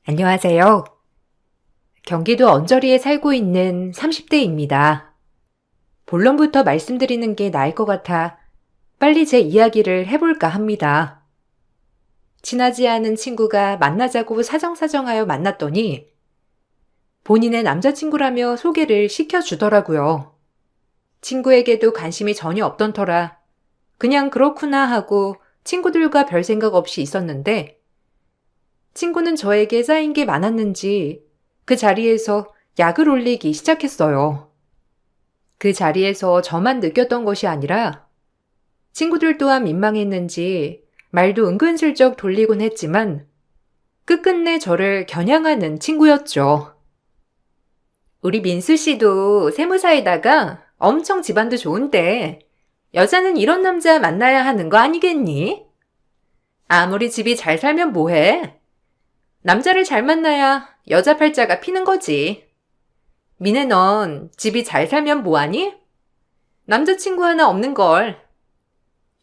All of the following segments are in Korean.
안녕하세요. 경기도 언저리에 살고 있는 30대입니다. 본론부터 말씀드리는 게 나을 것 같아 빨리 제 이야기를 해볼까 합니다. 친하지 않은 친구가 만나자고 사정사정하여 만났더니 본인의 남자친구라며 소개를 시켜주더라고요. 친구에게도 관심이 전혀 없던 터라 그냥 그렇구나 하고 친구들과 별 생각 없이 있었는데 친구는 저에게 쌓인 게 많았는지 그 자리에서 약을 올리기 시작했어요. 그 자리에서 저만 느꼈던 것이 아니라 친구들 또한 민망했는지 말도 은근슬쩍 돌리곤 했지만 끝끝내 저를 겨냥하는 친구였죠. 우리 민수 씨도 세무사에다가 엄청 집안도 좋은데 여자는 이런 남자 만나야 하는 거 아니겠니? 아무리 집이 잘 살면 뭐해? 남자를 잘 만나야 여자 팔자가 피는 거지. 미네 넌 집이 잘 살면 뭐하니? 남자친구 하나 없는 걸.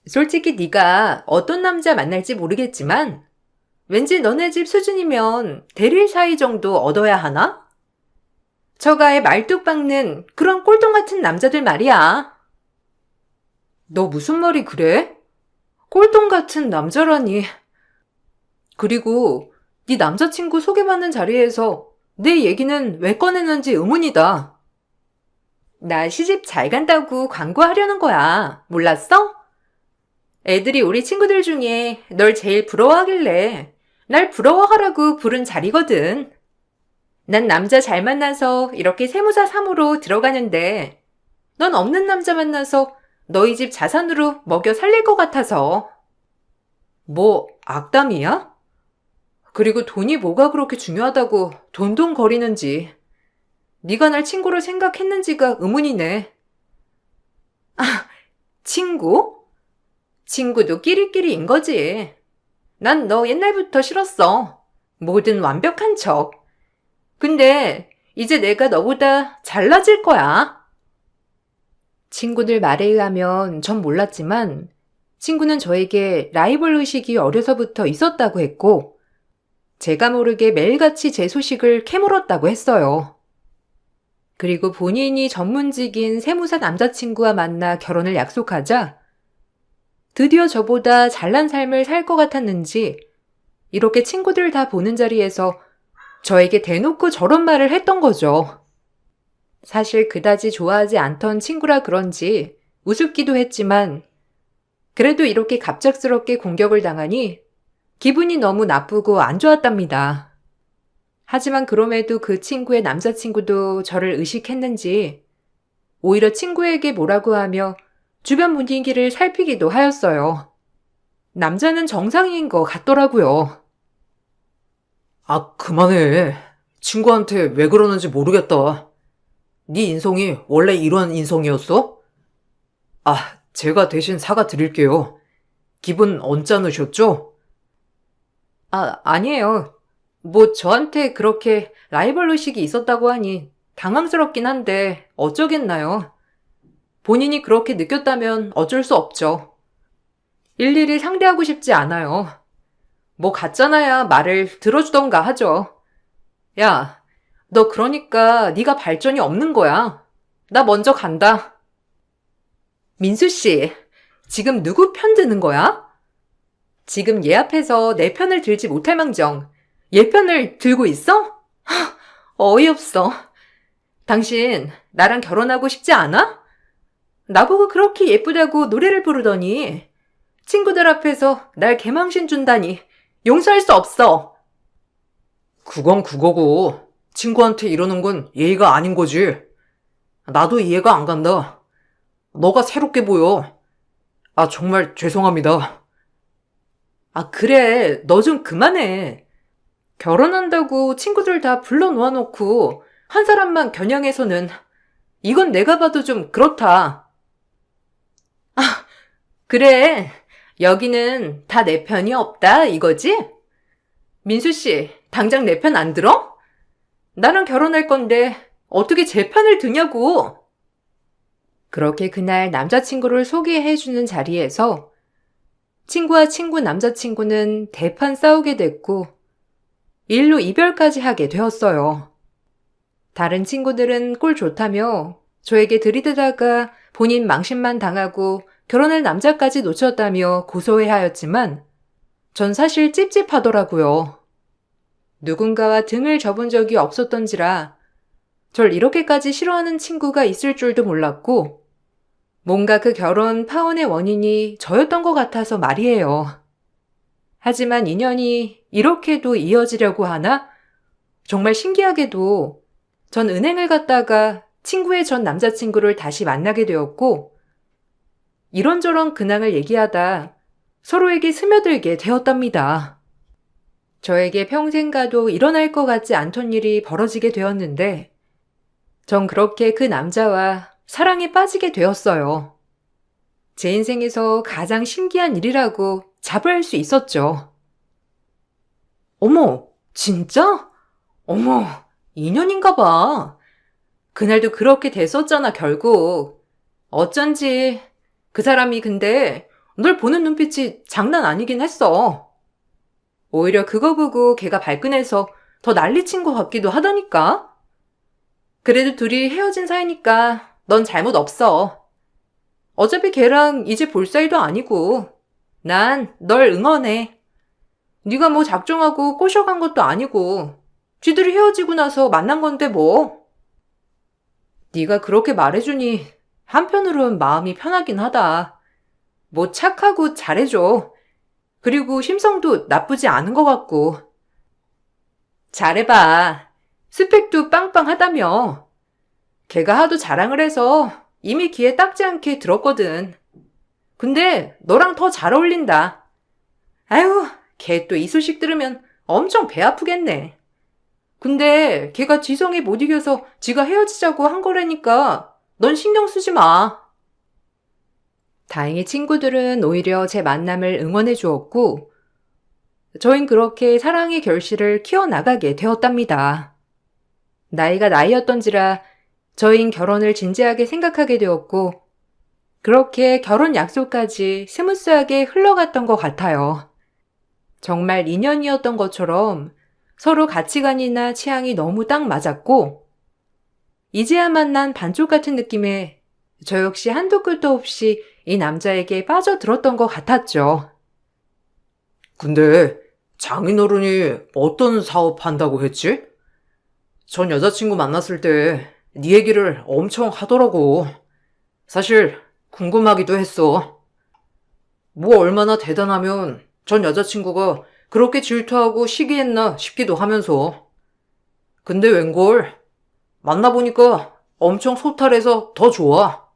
솔직히 네가 어떤 남자 만날지 모르겠지만 왠지 너네 집 수준이면 대릴 사이 정도 얻어야 하나? 처가에 말뚝 박는 그런 꼴통 같은 남자들 말이야. 너 무슨 말이 그래? 꼴통 같은 남자라니. 그리고 네 남자친구 소개받는 자리에서 내 얘기는 왜 꺼내는지 의문이다. 나 시집 잘 간다고 광고하려는 거야. 몰랐어? 애들이 우리 친구들 중에 널 제일 부러워하길래 날 부러워하라고 부른 자리거든. 난 남자 잘 만나서 이렇게 세무사 3으로 들어가는데 넌 없는 남자 만나서 너희 집 자산으로 먹여 살릴 것 같아서. 뭐 악담이야? 그리고 돈이 뭐가 그렇게 중요하다고 돈돈거리는지. 네가 날 친구로 생각했는지가 의문이네. 아, 친구? 친구도 끼리끼리인 거지. 난 너 옛날부터 싫었어. 뭐든 완벽한 척. 근데 이제 내가 너보다 잘나질 거야. 친구들 말에 의하면 전 몰랐지만 친구는 저에게 라이벌 의식이 어려서부터 있었다고 했고 제가 모르게 매일같이 제 소식을 캐물었다고 했어요. 그리고 본인이 전문직인 세무사 남자친구와 만나 결혼을 약속하자 드디어 저보다 잘난 삶을 살 것 같았는지 이렇게 친구들 다 보는 자리에서 저에게 대놓고 저런 말을 했던 거죠. 사실 그다지 좋아하지 않던 친구라 그런지 우습기도 했지만 그래도 이렇게 갑작스럽게 공격을 당하니 기분이 너무 나쁘고 안 좋았답니다. 하지만 그럼에도 그 친구의 남자친구도 저를 의식했는지 오히려 친구에게 뭐라고 하며 주변 분위기를 살피기도 하였어요. 남자는 정상인 것 같더라고요. 아, 그만해. 친구한테 왜 그러는지 모르겠다. 네 인성이 원래 이런 인성이었어? 아, 제가 대신 사과드릴게요. 기분 언짢으셨죠? 아니에요. 뭐 저한테 그렇게 라이벌 의식이 있었다고 하니 당황스럽긴 한데 어쩌겠나요. 본인이 그렇게 느꼈다면 어쩔 수 없죠. 일일이 상대하고 싶지 않아요. 뭐 같잖아야 말을 들어주던가 하죠. 야, 너 그러니까 네가 발전이 없는 거야. 나 먼저 간다. 민수 씨, 지금 누구 편 드는 거야? 지금 얘 앞에서 내 편을 들지 못할 망정 얘 편을 들고 있어? 어이없어. 당신 나랑 결혼하고 싶지 않아? 나보고 그렇게 예쁘다고 노래를 부르더니 친구들 앞에서 날 개망신 준다니 용서할 수 없어. 그건 그거고, 친구한테 이러는 건 예의가 아닌 거지. 나도 이해가 안 간다. 너가 새롭게 보여. 아, 정말 죄송합니다. 그래, 너 좀 그만해. 결혼한다고 친구들 다 불러 놓아놓고 한 사람만 겨냥해서는 이건 내가 봐도 좀 그렇다. 그래, 여기는 다 내 편이 없다 이거지? 민수 씨, 당장 내 편 안 들어? 나랑 결혼할 건데 어떻게 제 편을 드냐고. 그렇게 그날 남자친구를 소개해주는 자리에서 친구와 친구 남자친구는 대판 싸우게 됐고 일로 이별까지 하게 되었어요. 다른 친구들은 꼴 좋다며 저에게 들이대다가 본인 망신만 당하고 결혼할 남자까지 놓쳤다며 고소해하였지만 전 사실 찝찝하더라고요. 누군가와 등을 접은 적이 없었던지라 절 이렇게까지 싫어하는 친구가 있을 줄도 몰랐고 뭔가 그 결혼 파혼의 원인이 저였던 것 같아서 말이에요. 하지만 인연이 이렇게도 이어지려고 하나? 정말 신기하게도 전 은행을 갔다가 친구의 전 남자친구를 다시 만나게 되었고 이런저런 근황을 얘기하다 서로에게 스며들게 되었답니다. 저에게 평생 가도 일어날 것 같지 않던 일이 벌어지게 되었는데 전 그렇게 그 남자와 사랑에 빠지게 되었어요. 제 인생에서 가장 신기한 일이라고 자부할 수 있었죠. 어머, 진짜? 어머, 인연인가 봐. 그날도 그렇게 됐었잖아, 결국. 어쩐지 그 사람이 근데 널 보는 눈빛이 장난 아니긴 했어. 오히려 그거 보고 걔가 발끈해서 더 난리친 것 같기도 하다니까. 그래도 둘이 헤어진 사이니까 넌 잘못 없어. 어차피 걔랑 이제 볼 사이도 아니고 난 널 응원해. 네가 뭐 작정하고 꼬셔간 것도 아니고 쥐들이 헤어지고 나서 만난 건데 뭐. 네가 그렇게 말해주니 한편으론 마음이 편하긴 하다. 뭐 착하고 잘해줘. 그리고 심성도 나쁘지 않은 것 같고. 잘해봐. 스펙도 빵빵하다며. 걔가 하도 자랑을 해서 이미 귀에 딱지 않게 들었거든. 근데 너랑 더 잘 어울린다. 아유, 걔 또 이 소식 들으면 엄청 배 아프겠네. 근데 걔가 지성에 못 이겨서 지가 헤어지자고 한 거라니까 넌 신경 쓰지 마. 다행히 친구들은 오히려 제 만남을 응원해 주었고 저흰 그렇게 사랑의 결실을 키워나가게 되었답니다. 나이가 나이였던지라 저흰 결혼을 진지하게 생각하게 되었고 그렇게 결혼 약속까지 스무스하게 흘러갔던 것 같아요. 정말 인연이었던 것처럼 서로 가치관이나 취향이 너무 딱 맞았고 이제야 만난 반쪽 같은 느낌에 저 역시 한도 끝도 없이 이 남자에게 빠져들었던 것 같았죠. 근데 장인어른이 어떤 사업 한다고 했지? 전 여자친구 만났을 때 네 얘기를 엄청 하더라고. 사실 궁금하기도 했어. 뭐 얼마나 대단하면 전 여자친구가 그렇게 질투하고 시기했나 싶기도 하면서. 근데 웬걸 만나보니까 엄청 소탈해서 더 좋아.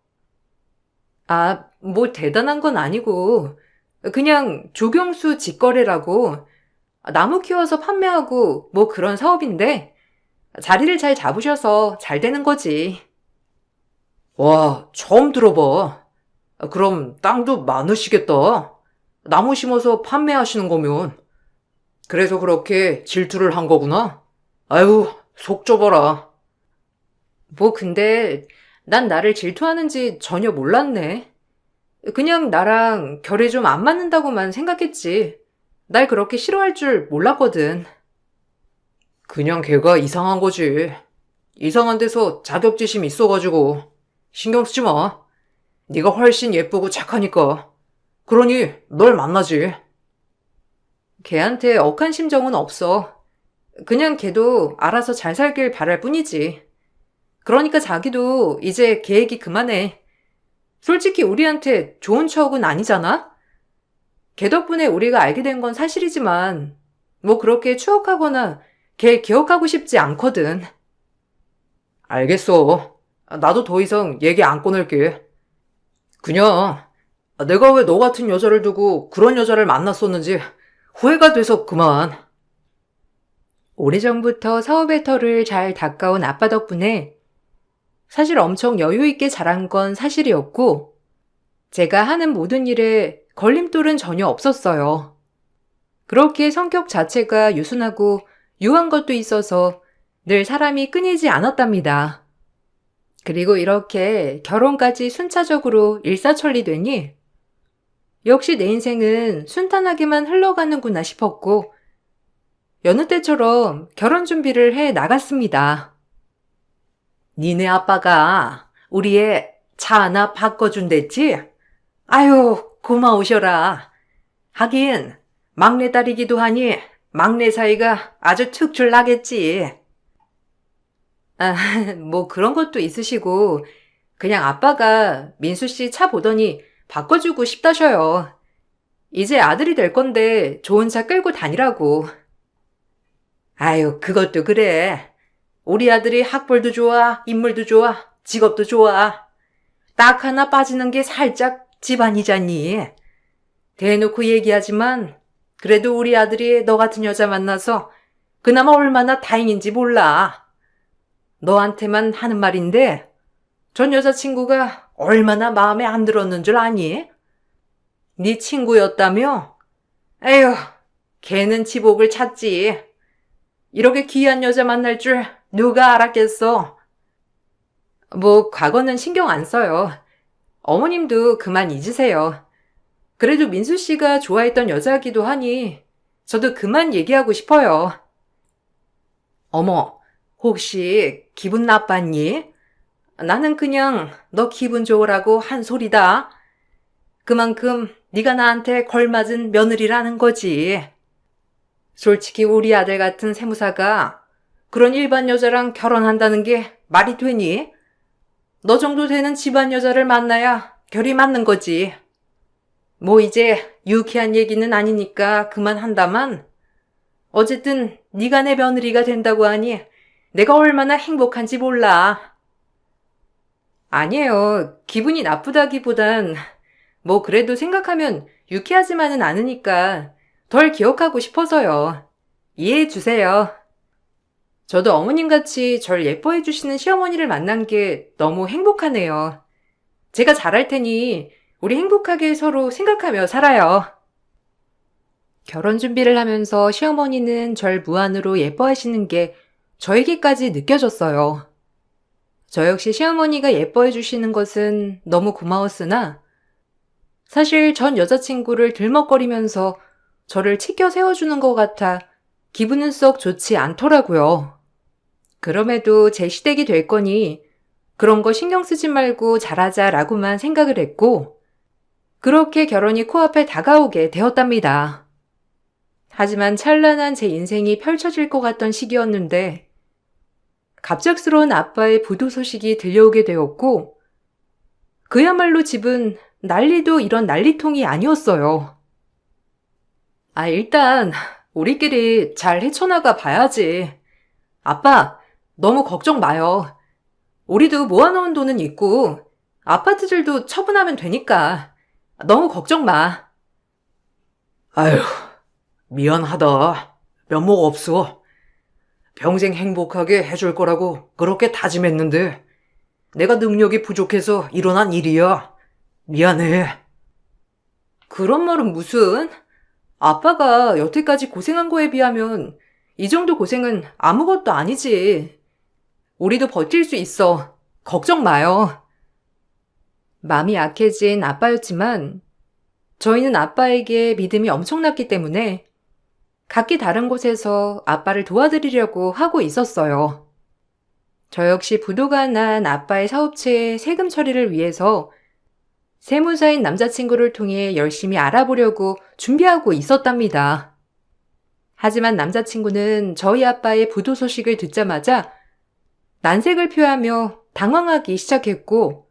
아, 뭐 대단한 건 아니고 그냥 조경수 직거래라고 나무 키워서 판매하고 뭐 그런 사업인데 자리를 잘 잡으셔서 잘 되는 거지. 와, 처음 들어봐. 그럼 땅도 많으시겠다. 나무 심어서 판매하시는 거면. 그래서 그렇게 질투를 한 거구나. 아유, 속 좁어라. 뭐 근데 난 나를 질투하는지 전혀 몰랐네. 그냥 나랑 결이 좀 안 맞는다고만 생각했지. 날 그렇게 싫어할 줄 몰랐거든. 그냥 걔가 이상한 거지. 이상한 데서 자격지심 있어가지고. 신경 쓰지 마. 네가 훨씬 예쁘고 착하니까. 그러니 널 만나지. 걔한테 억한 심정은 없어. 그냥 걔도 알아서 잘 살길 바랄 뿐이지. 그러니까 자기도 이제 걔 얘기 그만해. 솔직히 우리한테 좋은 추억은 아니잖아? 걔 덕분에 우리가 알게 된 건 사실이지만 뭐 그렇게 추억하거나 걔 기억하고 싶지 않거든. 알겠어. 나도 더 이상 얘기 안 꺼낼게. 그냥 내가 왜 너 같은 여자를 두고 그런 여자를 만났었는지 후회가 돼서 그만. 오래전부터 사업의 털을 잘 닦아온 아빠 덕분에 사실 엄청 여유 있게 자란 건 사실이었고 제가 하는 모든 일에 걸림돌은 전혀 없었어요. 그렇게 성격 자체가 유순하고 유한 것도 있어서 늘 사람이 끊이지 않았답니다. 그리고 이렇게 결혼까지 순차적으로 일사천리되니 역시 내 인생은 순탄하게만 흘러가는구나 싶었고 여느 때처럼 결혼 준비를 해 나갔습니다. 니네 아빠가 우리 애 차 하나 바꿔준댔지? 아유, 고마우셔라. 하긴 막내딸이기도 하니 막내 사이가 아주 특출 나겠지. 아, 뭐 그런 것도 있으시고 그냥 아빠가 민수 씨 차 보더니 바꿔주고 싶다셔요. 이제 아들이 될 건데 좋은 차 끌고 다니라고. 아유, 그것도 그래. 우리 아들이 학벌도 좋아, 인물도 좋아, 직업도 좋아. 딱 하나 빠지는 게 살짝 집안이잖니. 대놓고 얘기하지만 그래도 우리 아들이 너 같은 여자 만나서 그나마 얼마나 다행인지 몰라. 너한테만 하는 말인데 전 여자친구가 얼마나 마음에 안 들었는 줄 아니? 네 친구였다며? 에휴, 걔는 지복을 찾지. 이렇게 귀한 여자 만날 줄 누가 알았겠어. 뭐 과거는 신경 안 써요. 어머님도 그만 잊으세요. 그래도 민수 씨가 좋아했던 여자이기도 하니 저도 그만 얘기하고 싶어요. 어머, 혹시 기분 나빴니? 나는 그냥 너 기분 좋으라고 한 소리다. 그만큼 네가 나한테 걸맞은 며느리라는 거지. 솔직히 우리 아들 같은 세무사가 그런 일반 여자랑 결혼한다는 게 말이 되니? 너 정도 되는 집안 여자를 만나야 결이 맞는 거지. 뭐 이제 유쾌한 얘기는 아니니까 그만한다만 어쨌든 네가 내 며느리가 된다고 하니 내가 얼마나 행복한지 몰라. 아니에요. 기분이 나쁘다기보단 뭐 그래도 생각하면 유쾌하지만은 않으니까 덜 기억하고 싶어서요. 이해해 주세요. 저도 어머님같이 절 예뻐해 주시는 시어머니를 만난 게 너무 행복하네요. 제가 잘할 테니 우리 행복하게 서로 생각하며 살아요. 결혼 준비를 하면서 시어머니는 절 무한으로 예뻐하시는 게 저에게까지 느껴졌어요. 저 역시 시어머니가 예뻐해 주시는 것은 너무 고마웠으나 사실 전 여자친구를 들먹거리면서 저를 치켜 세워주는 것 같아 기분은 썩 좋지 않더라고요. 그럼에도 제 시댁이 될 거니 그런 거 신경 쓰지 말고 잘하자라고만 생각을 했고 그렇게 결혼이 코앞에 다가오게 되었답니다. 하지만 찬란한 제 인생이 펼쳐질 것 같던 시기였는데 갑작스러운 아빠의 부도 소식이 들려오게 되었고 그야말로 집은 난리도 이런 난리통이 아니었어요. 일단 우리끼리 잘 헤쳐나가 봐야지. 아빠, 너무 걱정 마요. 우리도 모아놓은 돈은 있고 아파트들도 처분하면 되니까 너무 걱정 마. 아휴, 미안하다. 면목 없어. 평생 행복하게 해줄 거라고 그렇게 다짐했는데 내가 능력이 부족해서 일어난 일이야. 미안해. 그런 말은 무슨? 아빠가 여태까지 고생한 거에 비하면 이 정도 고생은 아무것도 아니지. 우리도 버틸 수 있어. 걱정 마요. 마음이 약해진 아빠였지만 저희는 아빠에게 믿음이 엄청났기 때문에 각기 다른 곳에서 아빠를 도와드리려고 하고 있었어요. 저 역시 부도가 난 아빠의 사업체의 세금 처리를 위해서 세무사인 남자친구를 통해 열심히 알아보려고 준비하고 있었답니다. 하지만 남자친구는 저희 아빠의 부도 소식을 듣자마자 난색을 표하며 당황하기 시작했고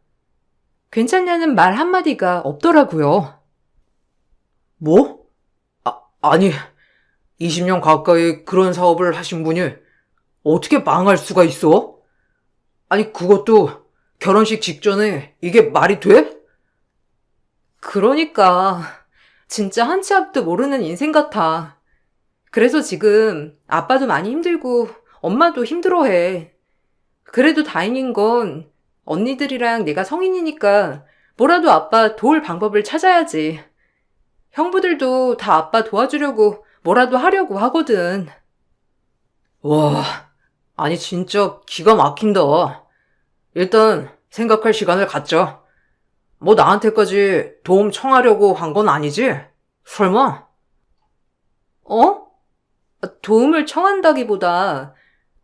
괜찮냐는 말 한마디가 없더라고요. 뭐? 아니, 20년 가까이 그런 사업을 하신 분이 어떻게 망할 수가 있어? 아니, 그것도 결혼식 직전에 이게 말이 돼? 그러니까 진짜 한 치 앞도 모르는 인생 같아. 그래서 지금 아빠도 많이 힘들고 엄마도 힘들어해. 그래도 다행인 건 언니들이랑 내가 성인이니까 뭐라도 아빠 도울 방법을 찾아야지. 형부들도 다 아빠 도와주려고 뭐라도 하려고 하거든. 와, 아니 진짜 기가 막힌다. 일단 생각할 시간을 갖자. 뭐 나한테까지 도움 청하려고 한 건 아니지? 설마? 어? 도움을 청한다기보다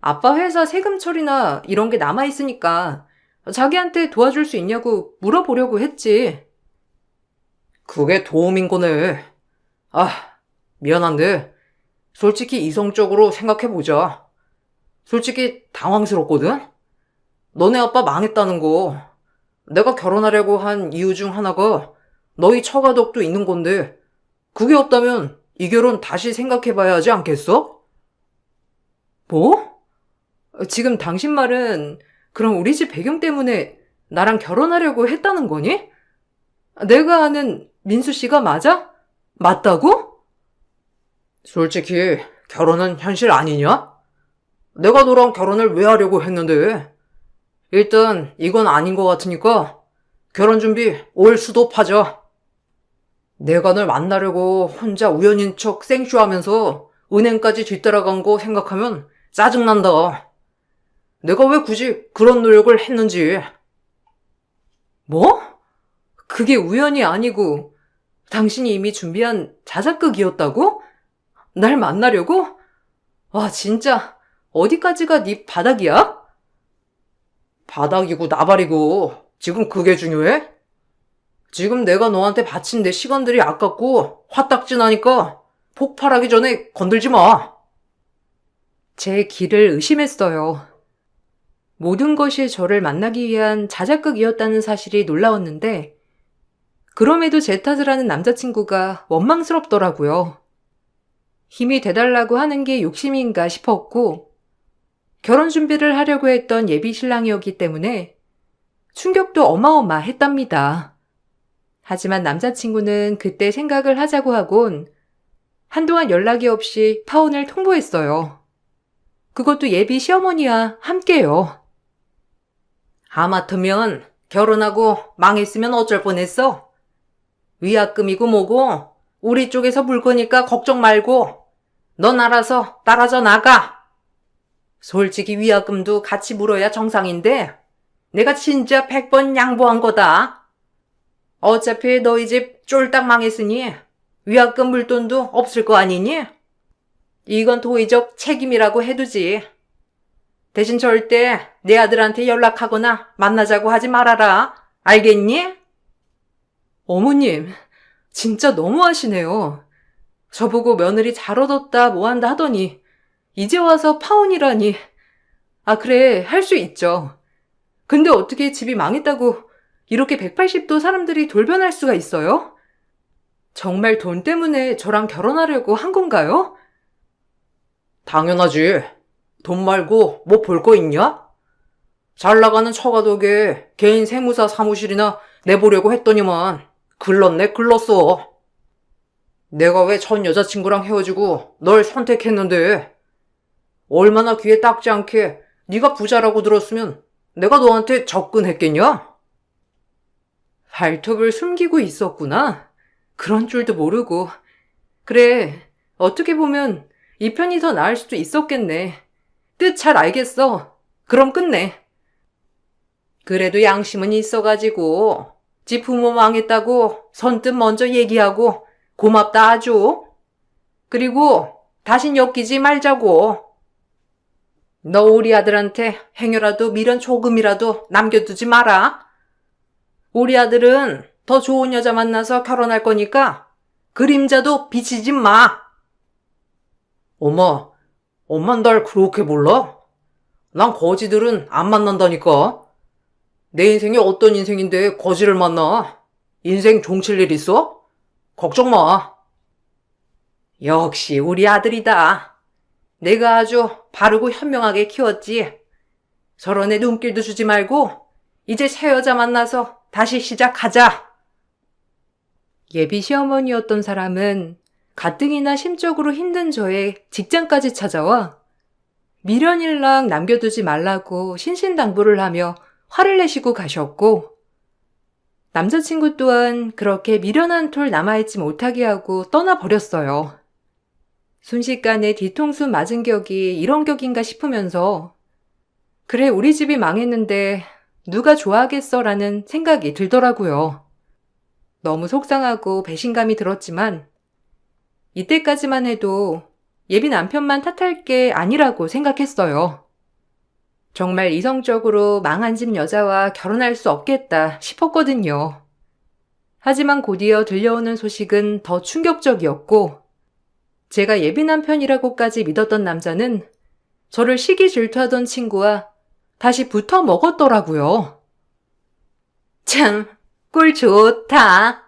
아빠 회사 세금 처리나 이런 게 남아있으니까 자기한테 도와줄 수 있냐고 물어보려고 했지. 그게 도움인 거네. 아, 미안한데, 솔직히 이성적으로 생각해보자. 솔직히 당황스럽거든? 너네 아빠 망했다는 거, 내가 결혼하려고 한 이유 중 하나가 너희 처가덕도 있는 건데, 그게 없다면 이 결혼 다시 생각해봐야 하지 않겠어? 뭐? 지금 당신 말은 그럼 우리 집 배경 때문에 나랑 결혼하려고 했다는 거니? 내가 아는 민수 씨가 맞아? 맞다고? 솔직히 결혼은 현실 아니냐? 내가 너랑 결혼을 왜 하려고 했는데, 일단 이건 아닌 것 같으니까 결혼 준비 올 수도하자. 내가 널 만나려고 혼자 우연인 척 생쇼하면서 은행까지 뒤따라간 거 생각하면 짜증난다. 내가 왜 굳이 그런 노력을 했는지. 뭐? 그게 우연이 아니고 당신이 이미 준비한 자작극이었다고? 날 만나려고? 와, 진짜 어디까지가 네 바닥이야? 바닥이고 나발이고 지금 그게 중요해? 지금 내가 너한테 바친 내 시간들이 아깝고 화딱지 나니까 폭발하기 전에 건들지 마. 제 길을 의심했어요. 모든 것이 저를 만나기 위한 자작극이었다는 사실이 놀라웠는데 그럼에도 제 탓을 하는 남자친구가 원망스럽더라고요. 힘이 돼달라고 하는 게 욕심인가 싶었고 결혼 준비를 하려고 했던 예비 신랑이었기 때문에 충격도 어마어마했답니다. 하지만 남자친구는 그때 생각을 하자고 하곤 한동안 연락이 없이 파혼을 통보했어요. 그것도 예비 시어머니와 함께요. 하마터면 결혼하고 망했으면 어쩔 뻔했어? 위약금이고 뭐고 우리 쪽에서 물 거니까 걱정 말고 넌 알아서 따라져 나가. 솔직히 위약금도 같이 물어야 정상인데 내가 진짜 100번 양보한 거다. 어차피 너희 집 쫄딱 망했으니 위약금 물 돈도 없을 거 아니니? 이건 도의적 책임이라고 해두지. 대신 절대 내 아들한테 연락하거나 만나자고 하지 말아라. 알겠니? 어머님, 진짜 너무하시네요. 저보고 며느리 잘 얻었다 뭐한다 하더니 이제 와서 파혼이라니. 아, 그래, 할 수 있죠. 근데 어떻게 집이 망했다고 이렇게 180도 사람들이 돌변할 수가 있어요? 정말 돈 때문에 저랑 결혼하려고 한 건가요? 당연하지. 돈 말고 뭐 볼 거 있냐? 잘 나가는 처가덕에 개인 세무사 사무실이나 내보려고 했더니만 글렀네 글렀어. 내가 왜 전 여자친구랑 헤어지고 널 선택했는데 얼마나 귀에 닦지 않게 네가 부자라고 들었으면 내가 너한테 접근했겠냐? 발톱을 숨기고 있었구나. 그런 줄도 모르고. 그래, 어떻게 보면 이 편이 더 나을 수도 있었겠네. 뜻 잘 알겠어. 그럼 끝내. 그래도 양심은 있어가지고 지 부모 망했다고 선뜻 먼저 얘기하고 고맙다 아주. 그리고 다신 엮이지 말자고. 너 우리 아들한테 행여라도 미련 조금이라도 남겨두지 마라. 우리 아들은 더 좋은 여자 만나서 결혼할 거니까 그림자도 비치지 마. 엄만 날 그렇게 몰라? 난 거지들은 안 만난다니까. 내 인생이 어떤 인생인데 거지를 만나? 인생 종칠 일 있어? 걱정 마. 역시 우리 아들이다. 내가 아주 바르고 현명하게 키웠지. 저런 애 눈길도 주지 말고 이제 새 여자 만나서 다시 시작하자. 예비 시어머니였던 사람은 가뜩이나 심적으로 힘든 저의 직장까지 찾아와 미련일랑 남겨두지 말라고 신신당부를 하며 화를 내시고 가셨고 남자친구 또한 그렇게 미련한 톨 남아있지 못하게 하고 떠나버렸어요. 순식간에 뒤통수 맞은 격이 이런 격인가 싶으면서 그래 우리 집이 망했는데 누가 좋아하겠어 라는 생각이 들더라고요. 너무 속상하고 배신감이 들었지만 이때까지만 해도 예비 남편만 탓할 게 아니라고 생각했어요. 정말 이성적으로 망한 집 여자와 결혼할 수 없겠다 싶었거든요. 하지만 곧이어 들려오는 소식은 더 충격적이었고, 제가 예비 남편이라고까지 믿었던 남자는 저를 시기 질투하던 친구와 다시 붙어 먹었더라고요. 참, 꿀 좋다.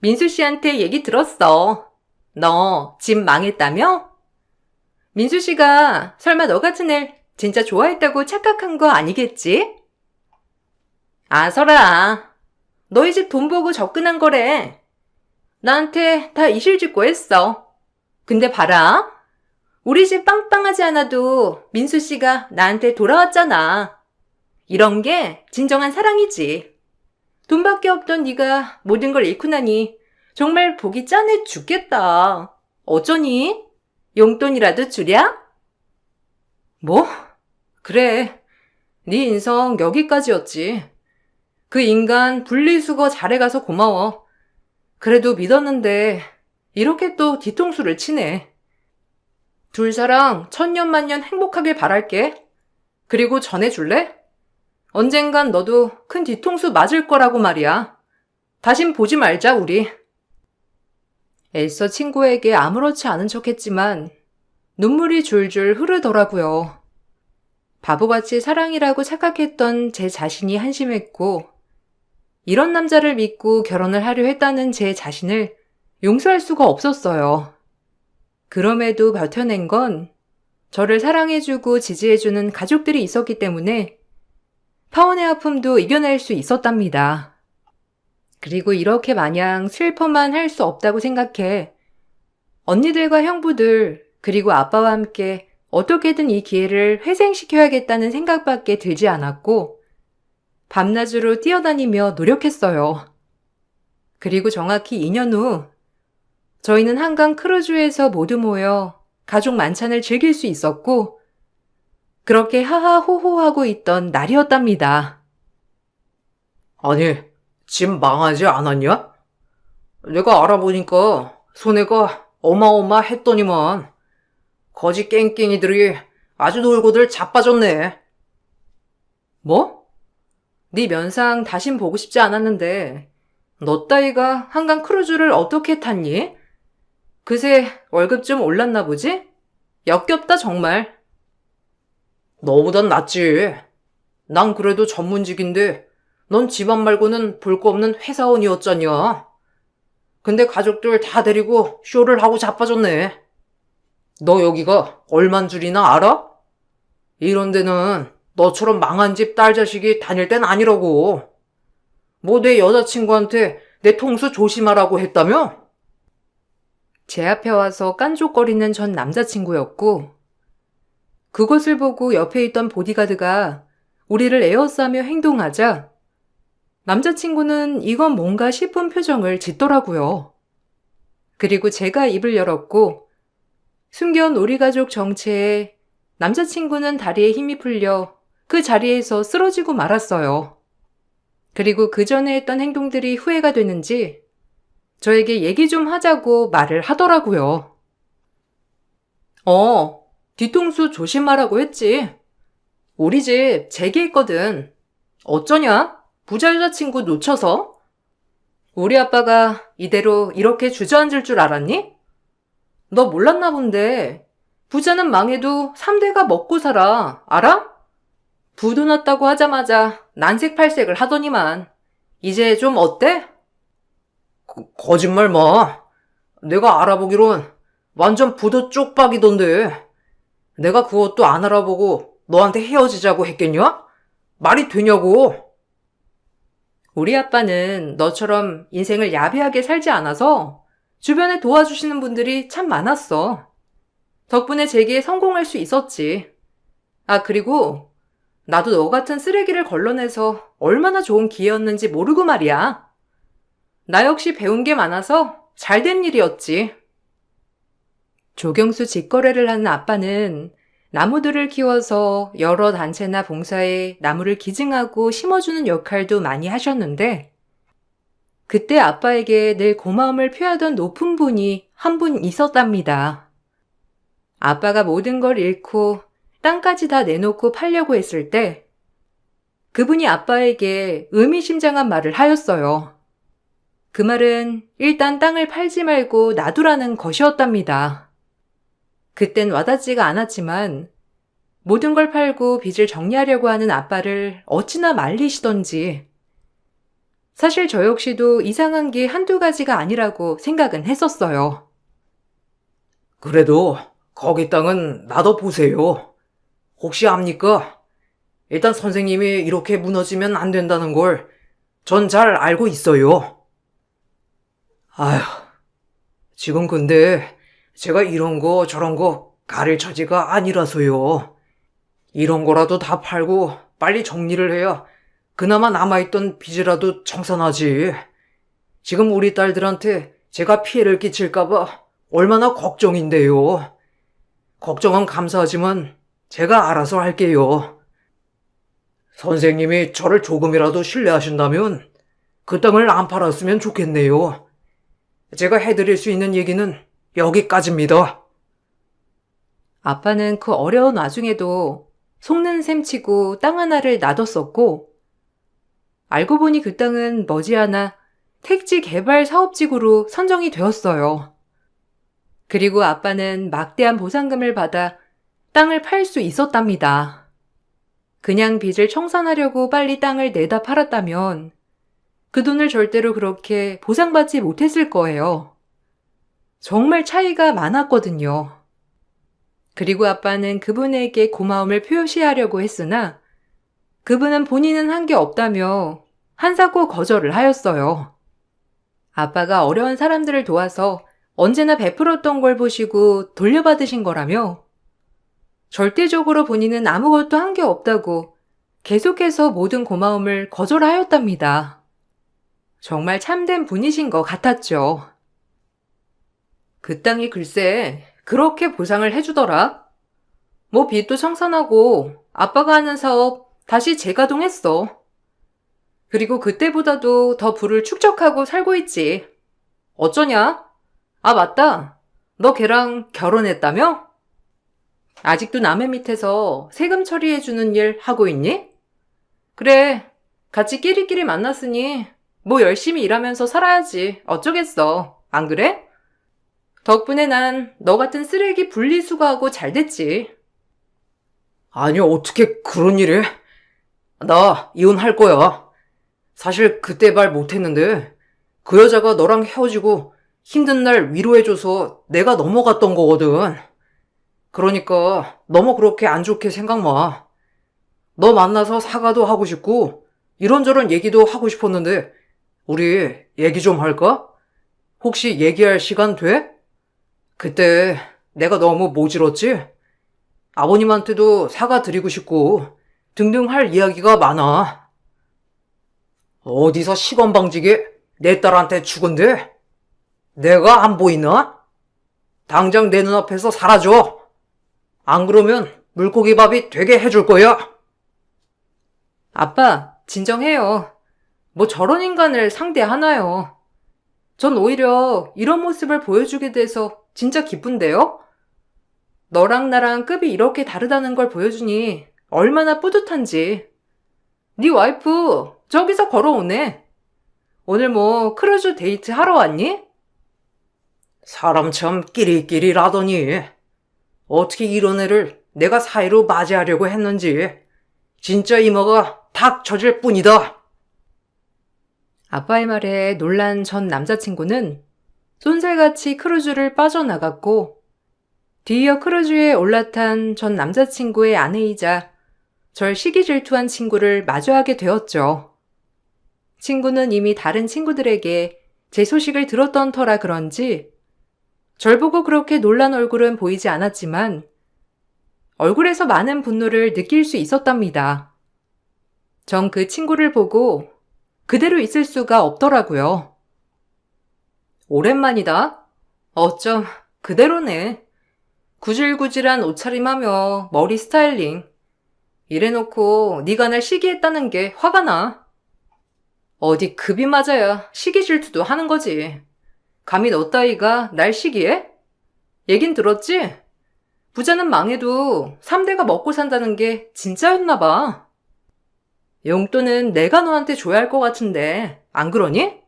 민수 씨한테 얘기 들었어. 너 집 망했다며? 민수 씨가 설마 너 같은 애 진짜 좋아했다고 착각한 거 아니겠지? 아, 설아. 너희 집 돈 보고 접근한 거래. 나한테 다 이실직고 했어. 근데 봐라. 우리 집 빵빵하지 않아도 민수 씨가 나한테 돌아왔잖아. 이런 게 진정한 사랑이지. 돈밖에 없던 네가 모든 걸 잃고 나니 정말 보기 짠해 죽겠다. 어쩌니? 용돈이라도 주랴? 뭐? 그래. 네 인성 여기까지였지. 그 인간 분리수거 잘해가서 고마워. 그래도 믿었는데 이렇게 또 뒤통수를 치네. 둘 사랑 천년만년 행복하길 바랄게. 그리고 전해줄래? 언젠간 너도 큰 뒤통수 맞을 거라고 말이야. 다신 보지 말자, 우리. 애써 친구에게 아무렇지 않은 척했지만 눈물이 줄줄 흐르더라고요. 바보같이 사랑이라고 착각했던 제 자신이 한심했고, 이런 남자를 믿고 결혼을 하려 했다는 제 자신을 용서할 수가 없었어요. 그럼에도 버텨낸 건 저를 사랑해주고 지지해주는 가족들이 있었기 때문에 파혼의 아픔도 이겨낼 수 있었답니다. 그리고 이렇게 마냥 슬퍼만 할 수 없다고 생각해 언니들과 형부들 그리고 아빠와 함께 어떻게든 이 기회를 회생시켜야겠다는 생각밖에 들지 않았고 밤낮으로 뛰어다니며 노력했어요. 그리고 정확히 2년 후 저희는 한강 크루즈에서 모두 모여 가족 만찬을 즐길 수 있었고 그렇게 하하호호하고 있던 날이었답니다. 아니, 집 망하지 않았냐? 내가 알아보니까 손해가 어마어마했더니만 거지 깽깽이들이 아주 놀고들 자빠졌네. 뭐? 네 면상 다신 보고 싶지 않았는데 너 따위가 한강 크루즈를 어떻게 탔니? 그새 월급 좀 올랐나 보지? 역겹다 정말. 너보단 낫지. 난 그래도 전문직인데 넌 집안 말고는 볼 거 없는 회사원이었잖냐. 근데 가족들 다 데리고 쇼를 하고 자빠졌네. 너 여기가 얼만 줄이나 알아? 이런 데는 너처럼 망한 집 딸 자식이 다닐 땐 아니라고. 뭐 내 여자친구한테 내 통수 조심하라고 했다며? 제 앞에 와서 깐족거리는 전 남자친구였고 그것을 보고 옆에 있던 보디가드가 우리를 에워싸며 행동하자 남자친구는 이건 뭔가 싶은 표정을 짓더라고요. 그리고 제가 입을 열었고 숨겨온 우리 가족 정체에 남자친구는 다리에 힘이 풀려 그 자리에서 쓰러지고 말았어요. 그리고 그 전에 했던 행동들이 후회가 되는지 저에게 얘기 좀 하자고 말을 하더라고요. 뒤통수 조심하라고 했지. 우리 집 재개했거든. 어쩌냐? 부자 여자친구 놓쳐서? 우리 아빠가 이대로 이렇게 주저앉을 줄 알았니? 너 몰랐나 본데 부자는 망해도 3대가 먹고 살아. 알아? 부도 났다고 하자마자 난색팔색을 하더니만 이제 좀 어때? 거짓말 마. 내가 알아보기론 완전 부도 쪽박이던데. 내가 그것도 안 알아보고 너한테 헤어지자고 했겠냐? 말이 되냐고. 우리 아빠는 너처럼 인생을 야비하게 살지 않아서 주변에 도와주시는 분들이 참 많았어. 덕분에 재기에 성공할 수 있었지. 아, 그리고 나도 너 같은 쓰레기를 걸러내서 얼마나 좋은 기회였는지 모르고 말이야. 나 역시 배운 게 많아서 잘된 일이었지. 조경수 직거래를 하는 아빠는 나무들을 키워서 여러 단체나 봉사에 나무를 기증하고 심어주는 역할도 많이 하셨는데 그때 아빠에게 늘 고마움을 표하던 높은 분이 한 분 있었답니다. 아빠가 모든 걸 잃고 땅까지 다 내놓고 팔려고 했을 때 그분이 아빠에게 의미심장한 말을 하였어요. 그 말은 일단 땅을 팔지 말고 놔두라는 것이었답니다. 그땐 와닿지가 않았지만 모든 걸 팔고 빚을 정리하려고 하는 아빠를 어찌나 말리시던지 사실 저 역시도 이상한 게 한두 가지가 아니라고 생각은 했었어요. 그래도 거기 땅은 놔둬보세요. 혹시 압니까? 일단 선생님이 이렇게 무너지면 안 된다는 걸 전 잘 알고 있어요. 아휴, 지금 근데 제가 이런 거 저런 거 가릴 처지가 아니라서요. 이런 거라도 다 팔고 빨리 정리를 해야 그나마 남아있던 빚이라도 청산하지. 지금 우리 딸들한테 제가 피해를 끼칠까봐 얼마나 걱정인데요. 걱정은 감사하지만 제가 알아서 할게요. 선생님이 저를 조금이라도 신뢰하신다면 그 땅을 안 팔았으면 좋겠네요. 제가 해드릴 수 있는 얘기는 여기까지입니다. 아빠는 그 어려운 와중에도 속는 셈 치고 땅 하나를 놔뒀었고 알고 보니 그 땅은 머지않아 택지 개발 사업지구로 선정이 되었어요. 그리고 아빠는 막대한 보상금을 받아 땅을 팔 수 있었답니다. 그냥 빚을 청산하려고 빨리 땅을 내다 팔았다면 그 돈을 절대로 그렇게 보상받지 못했을 거예요. 정말 차이가 많았거든요. 그리고 아빠는 그분에게 고마움을 표시하려고 했으나 그분은 본인은 한 게 없다며 한사코 거절을 하였어요. 아빠가 어려운 사람들을 도와서 언제나 베풀었던 걸 보시고 돌려받으신 거라며 절대적으로 본인은 아무것도 한 게 없다고 계속해서 모든 고마움을 거절하였답니다. 정말 참된 분이신 것 같았죠. 그 땅이 글쎄 그렇게 보상을 해주더라. 뭐 빚도 청산하고 아빠가 하는 사업 다시 재가동했어. 그리고 그때보다도 더 부를 축적하고 살고 있지. 어쩌냐? 아 맞다. 너 걔랑 결혼했다며? 아직도 남의 밑에서 세금 처리해주는 일 하고 있니? 그래, 같이 끼리끼리 만났으니 뭐 열심히 일하면서 살아야지. 어쩌겠어. 안 그래? 덕분에 난 너 같은 쓰레기 분리수거하고 잘 됐지. 아니, 어떻게 그런 일이? 나 이혼할 거야. 사실 그때 말 못했는데 그 여자가 너랑 헤어지고 힘든 날 위로해줘서 내가 넘어갔던 거거든. 그러니까 너무 그렇게 안 좋게 생각 마. 너 만나서 사과도 하고 싶고 이런저런 얘기도 하고 싶었는데 우리 얘기 좀 할까? 혹시 얘기할 시간 돼? 그때 내가 너무 모질었지? 아버님한테도 사과드리고 싶고 등등 할 이야기가 많아. 어디서 시건방지게 내 딸한테 죽은데? 내가 안 보이나? 당장 내 눈앞에서 사라져. 안 그러면 물고기밥이 되게 해줄 거야. 아빠, 진정해요. 뭐 저런 인간을 상대하나요? 전 오히려 이런 모습을 보여주게 돼서 진짜 기쁜데요? 너랑 나랑 급이 이렇게 다르다는 걸 보여주니 얼마나 뿌듯한지. 네 와이프 저기서 걸어오네. 오늘 뭐 크루즈 데이트 하러 왔니? 사람 참 끼리끼리라더니 어떻게 이런 애를 내가 사이로 맞이하려고 했는지 진짜 이모가 닥 쳐질 뿐이다. 아빠의 말에 놀란 전 남자친구는 쏜살같이 크루즈를 빠져나갔고 뒤이어 크루즈에 올라탄 전 남자친구의 아내이자 절 시기 질투한 친구를 마주하게 되었죠. 친구는 이미 다른 친구들에게 제 소식을 들었던 터라 그런지 절 보고 그렇게 놀란 얼굴은 보이지 않았지만 얼굴에서 많은 분노를 느낄 수 있었답니다. 전 그 친구를 보고 그대로 있을 수가 없더라고요. 오랜만이다. 어쩜 그대로네. 구질구질한 옷차림하며 머리 스타일링. 이래놓고 네가 날 시기했다는 게 화가 나. 어디 급이 맞아야 시기 질투도 하는 거지. 감히 너 따위가 날 시기해? 얘긴 들었지? 부자는 망해도 3대가 먹고 산다는 게 진짜였나 봐. 용돈은 내가 너한테 줘야 할 것 같은데 안 그러니?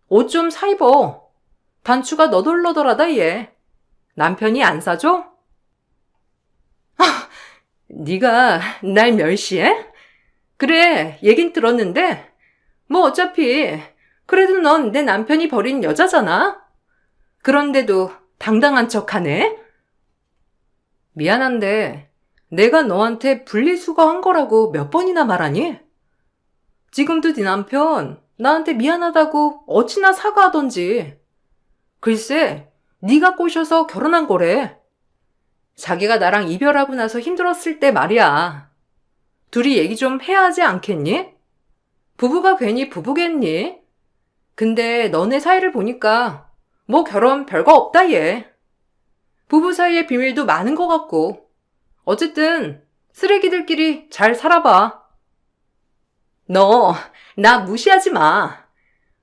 옷 좀 사 입어. 단추가 너덜너덜하다 얘. 남편이 안 사줘? 네가 날 멸시해? 그래, 얘긴 들었는데 뭐 어차피 그래도 넌 내 남편이 버린 여자잖아. 그런데도 당당한 척하네? 미안한데 내가 너한테 분리수거한 거라고 몇 번이나 말하니? 지금도 네 남편 나한테 미안하다고 어찌나 사과하던지. 글쎄, 네가 꼬셔서 결혼한 거래. 자기가 나랑 이별하고 나서 힘들었을 때 말이야. 둘이 얘기 좀 해야 하지 않겠니? 부부가 괜히 부부겠니? 근데 너네 사이를 보니까 뭐 결혼 별거 없다 얘. 부부 사이의 비밀도 많은 것 같고. 어쨌든 쓰레기들끼리 잘 살아봐. 너 나 무시하지 마.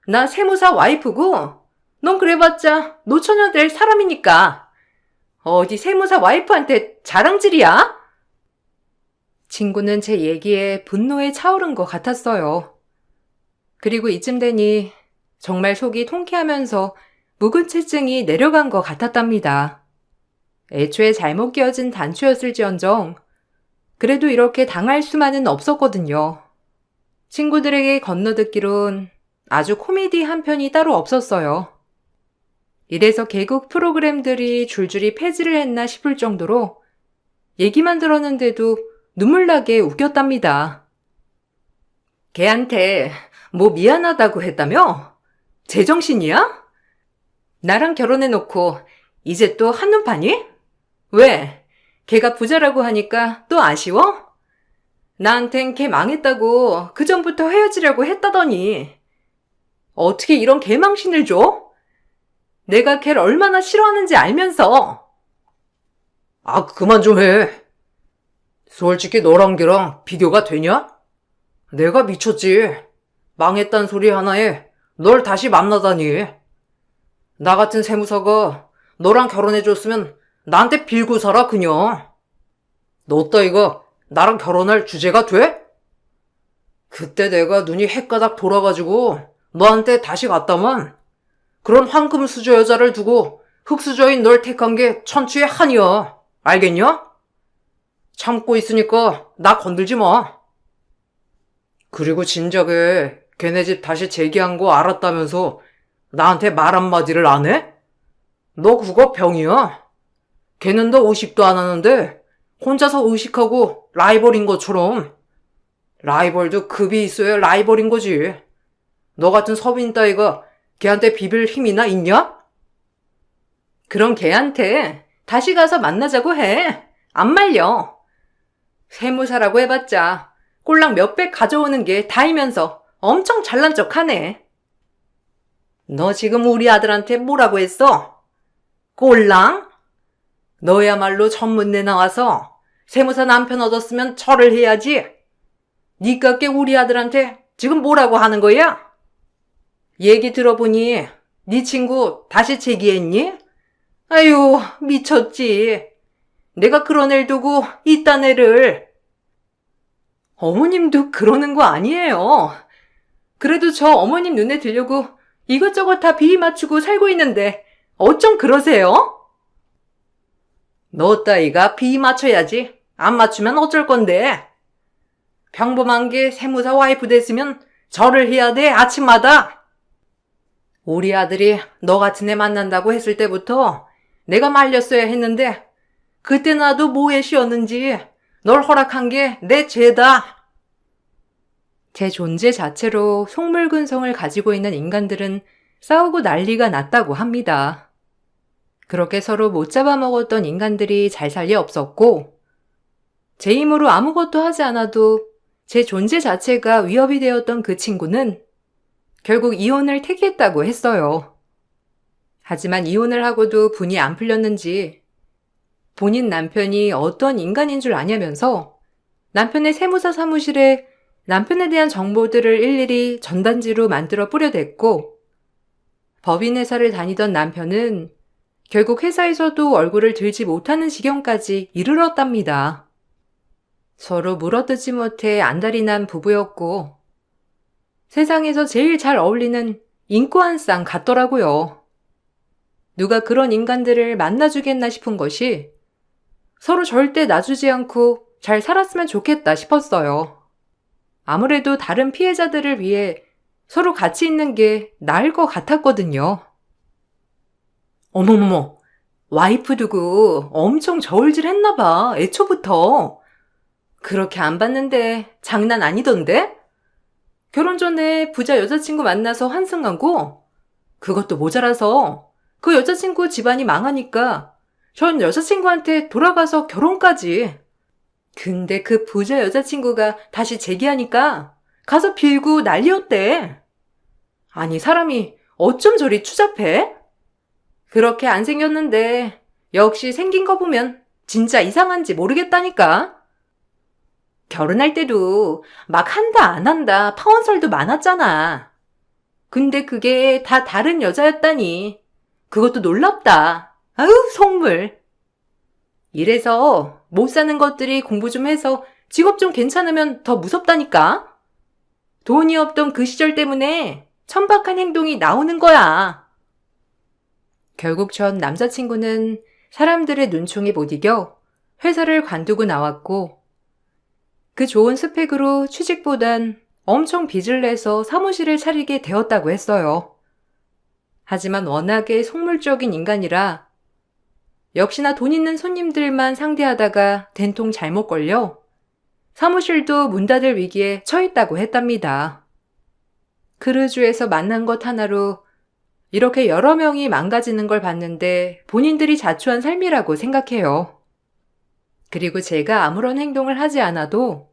나 세무사 와이프고 넌 그래봤자 노처녀 될 사람이니까. 어디 세무사 와이프한테 자랑질이야? 친구는 제 얘기에 분노에 차오른 것 같았어요. 그리고 이쯤 되니 정말 속이 통쾌하면서 묵은 채증이 내려간 것 같았답니다. 애초에 잘못 끼워진 단추였을지언정 그래도 이렇게 당할 수만은 없었거든요. 친구들에게 건너듣기론 아주 코미디 한 편이 따로 없었어요. 이래서 개국 프로그램들이 줄줄이 폐지를 했나 싶을 정도로 얘기만 들었는데도 눈물나게 웃겼답니다. 걔한테 뭐 미안하다고 했다며? 제정신이야? 나랑 결혼해놓고 이제 또 한눈 파니? 왜? 걔가 부자라고 하니까 또 아쉬워? 나한텐 걔 망했다고 그전부터 헤어지려고 했다더니 어떻게 이런 개망신을 줘? 내가 걔를 얼마나 싫어하는지 알면서. 아, 그만 좀 해. 솔직히 너랑 걔랑 비교가 되냐? 내가 미쳤지. 망했단 소리 하나에 널 다시 만나다니. 나 같은 세무사가 너랑 결혼해줬으면 나한테 빌고 살아 그냥. 너 따위가 나랑 결혼할 주제가 돼? 그때 내가 눈이 헷가닥 돌아가지고 너한테 다시 갔다만 그런 황금수저 여자를 두고 흙수저인 널 택한 게 천추의 한이야. 알겠냐? 참고 있으니까 나 건들지 마. 그리고 진작에 걔네 집 다시 재기한 거 알았다면서 나한테 말 한마디를 안 해? 너 그거 병이야. 걔는 너 의식도 안 하는데 혼자서 의식하고 라이벌인 것처럼. 라이벌도 급이 있어야 라이벌인 거지. 너 같은 서빈 따위가 걔한테 비빌 힘이나 있냐? 그럼 걔한테 다시 가서 만나자고 해. 안 말려. 세무사라고 해봤자 꼴랑 몇백 가져오는 게 다이면서 엄청 잘난 척하네. 너 지금 우리 아들한테 뭐라고 했어? 꼴랑? 너야말로 전문대 나와서 세무사 남편 얻었으면 절을 해야지. 니깎게 우리 아들한테 지금 뭐라고 하는 거야? 얘기 들어보니 네 친구 다시 제기했니? 아유, 미쳤지. 내가 그런 애를 두고 이딴 애를. 어머님도 그러는 거 아니에요. 그래도 저 어머님 눈에 들려고 이것저것 다 비위 맞추고 살고 있는데 어쩜 그러세요? 너 따위가 비위 맞춰야지. 안 맞추면 어쩔 건데. 평범한 게 세무사 와이프 됐으면 절을 해야 돼, 아침마다. 우리 아들이 너 같은 애 만난다고 했을 때부터 내가 말렸어야 했는데 그때 나도 뭐에 씌었는지 널 허락한 게 내 죄다. 제 존재 자체로 속물근성을 가지고 있는 인간들은 싸우고 난리가 났다고 합니다. 그렇게 서로 못 잡아먹었던 인간들이 잘 살 리 없었고 제 힘으로 아무것도 하지 않아도 제 존재 자체가 위협이 되었던 그 친구는 결국 이혼을 택했다고 했어요. 하지만 이혼을 하고도 분이 안 풀렸는지 본인 남편이 어떤 인간인 줄 아냐면서 남편의 세무사 사무실에 남편에 대한 정보들을 일일이 전단지로 만들어 뿌려댔고 법인 회사를 다니던 남편은 결국 회사에서도 얼굴을 들지 못하는 지경까지 이르렀답니다. 서로 물어뜯지 못해 안달이 난 부부였고 세상에서 제일 잘 어울리는 인구 한 쌍 같더라고요. 누가 그런 인간들을 만나주겠나 싶은 것이 서로 절대 놔주지 않고 잘 살았으면 좋겠다 싶었어요. 아무래도 다른 피해자들을 위해 서로 같이 있는 게 나을 것 같았거든요. 어머머머, 와이프 두고 엄청 저울질 했나봐, 애초부터. 그렇게 안 봤는데 장난 아니던데? 결혼 전에 부자 여자친구 만나서 환승하고 그것도 모자라서 그 여자친구 집안이 망하니까 전 여자친구한테 돌아가서 결혼까지. 근데 그 부자 여자친구가 다시 재기하니까 가서 빌고 난리였대. 아니 사람이 어쩜 저리 추잡해? 그렇게 안 생겼는데 역시 생긴 거 보면 진짜 이상한지 모르겠다니까. 결혼할 때도 막 한다 안 한다 파혼설도 많았잖아. 근데 그게 다 다른 여자였다니. 그것도 놀랍다. 아유 속물. 이래서 못 사는 것들이 공부 좀 해서 직업 좀 괜찮으면 더 무섭다니까. 돈이 없던 그 시절 때문에 천박한 행동이 나오는 거야. 결국 전 남자친구는 사람들의 눈총에 못 이겨 회사를 관두고 나왔고 그 좋은 스펙으로 취직보단 엄청 빚을 내서 사무실을 차리게 되었다고 했어요. 하지만 워낙에 속물적인 인간이라 역시나 돈 있는 손님들만 상대하다가 된통 잘못 걸려 사무실도 문 닫을 위기에 처했다고 했답니다. 크루즈에서 만난 것 하나로 이렇게 여러 명이 망가지는 걸 봤는데 본인들이 자초한 삶이라고 생각해요. 그리고 제가 아무런 행동을 하지 않아도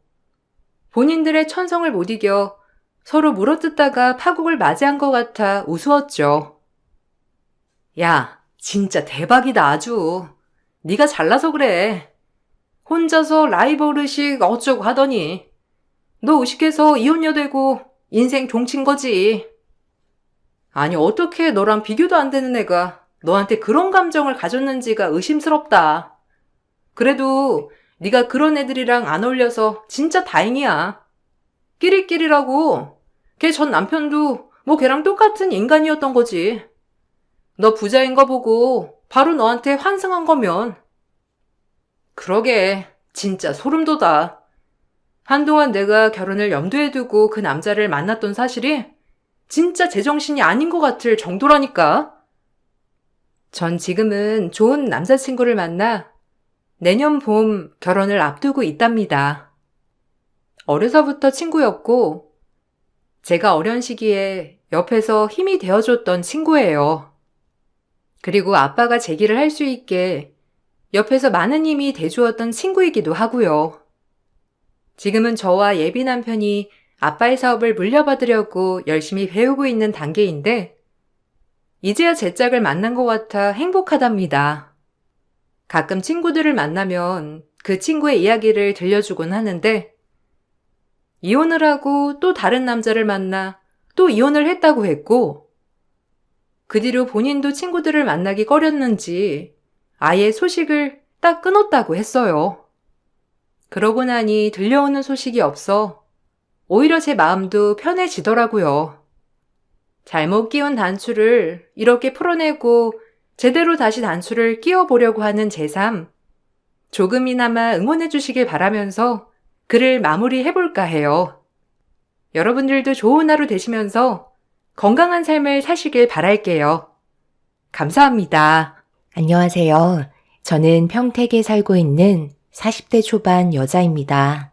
본인들의 천성을 못 이겨 서로 물어뜯다가 파국을 맞이한 것 같아 우스웠죠. 야, 진짜 대박이다 아주. 네가 잘나서 그래. 혼자서 라이벌의식 어쩌고 하더니 너 의식해서 이혼녀 되고 인생 종친 거지. 아니 어떻게 너랑 비교도 안 되는 애가 너한테 그런 감정을 가졌는지가 의심스럽다. 그래도 네가 그런 애들이랑 안 어울려서 진짜 다행이야. 끼리끼리라고. 걔 전 남편도 뭐 걔랑 똑같은 인간이었던 거지. 너 부자인 거 보고 바로 너한테 환승한 거면. 그러게 진짜 소름 돋아. 한동안 내가 결혼을 염두에 두고 그 남자를 만났던 사실이 진짜 제정신이 아닌 것 같을 정도라니까. 전 지금은 좋은 남자친구를 만나 내년 봄 결혼을 앞두고 있답니다. 어려서부터 친구였고 제가 어려운 시기에 옆에서 힘이 되어줬던 친구예요. 그리고 아빠가 제기를 할 수 있게 옆에서 많은 힘이 돼주었던 친구이기도 하고요. 지금은 저와 예비 남편이 아빠의 사업을 물려받으려고 열심히 배우고 있는 단계인데 이제야 제 짝을 만난 것 같아 행복하답니다. 가끔 친구들을 만나면 그 친구의 이야기를 들려주곤 하는데 이혼을 하고 또 다른 남자를 만나 또 이혼을 했다고 했고 그 뒤로 본인도 친구들을 만나기 꺼렸는지 아예 소식을 딱 끊었다고 했어요. 그러고 나니 들려오는 소식이 없어 오히려 제 마음도 편해지더라고요. 잘못 끼운 단추를 이렇게 풀어내고 제대로 다시 단추를 끼워보려고 하는 제 삶, 조금이나마 응원해 주시길 바라면서 글을 마무리해볼까 해요. 여러분들도 좋은 하루 되시면서 건강한 삶을 사시길 바랄게요. 감사합니다. 안녕하세요. 저는 평택에 살고 있는 40대 초반 여자입니다.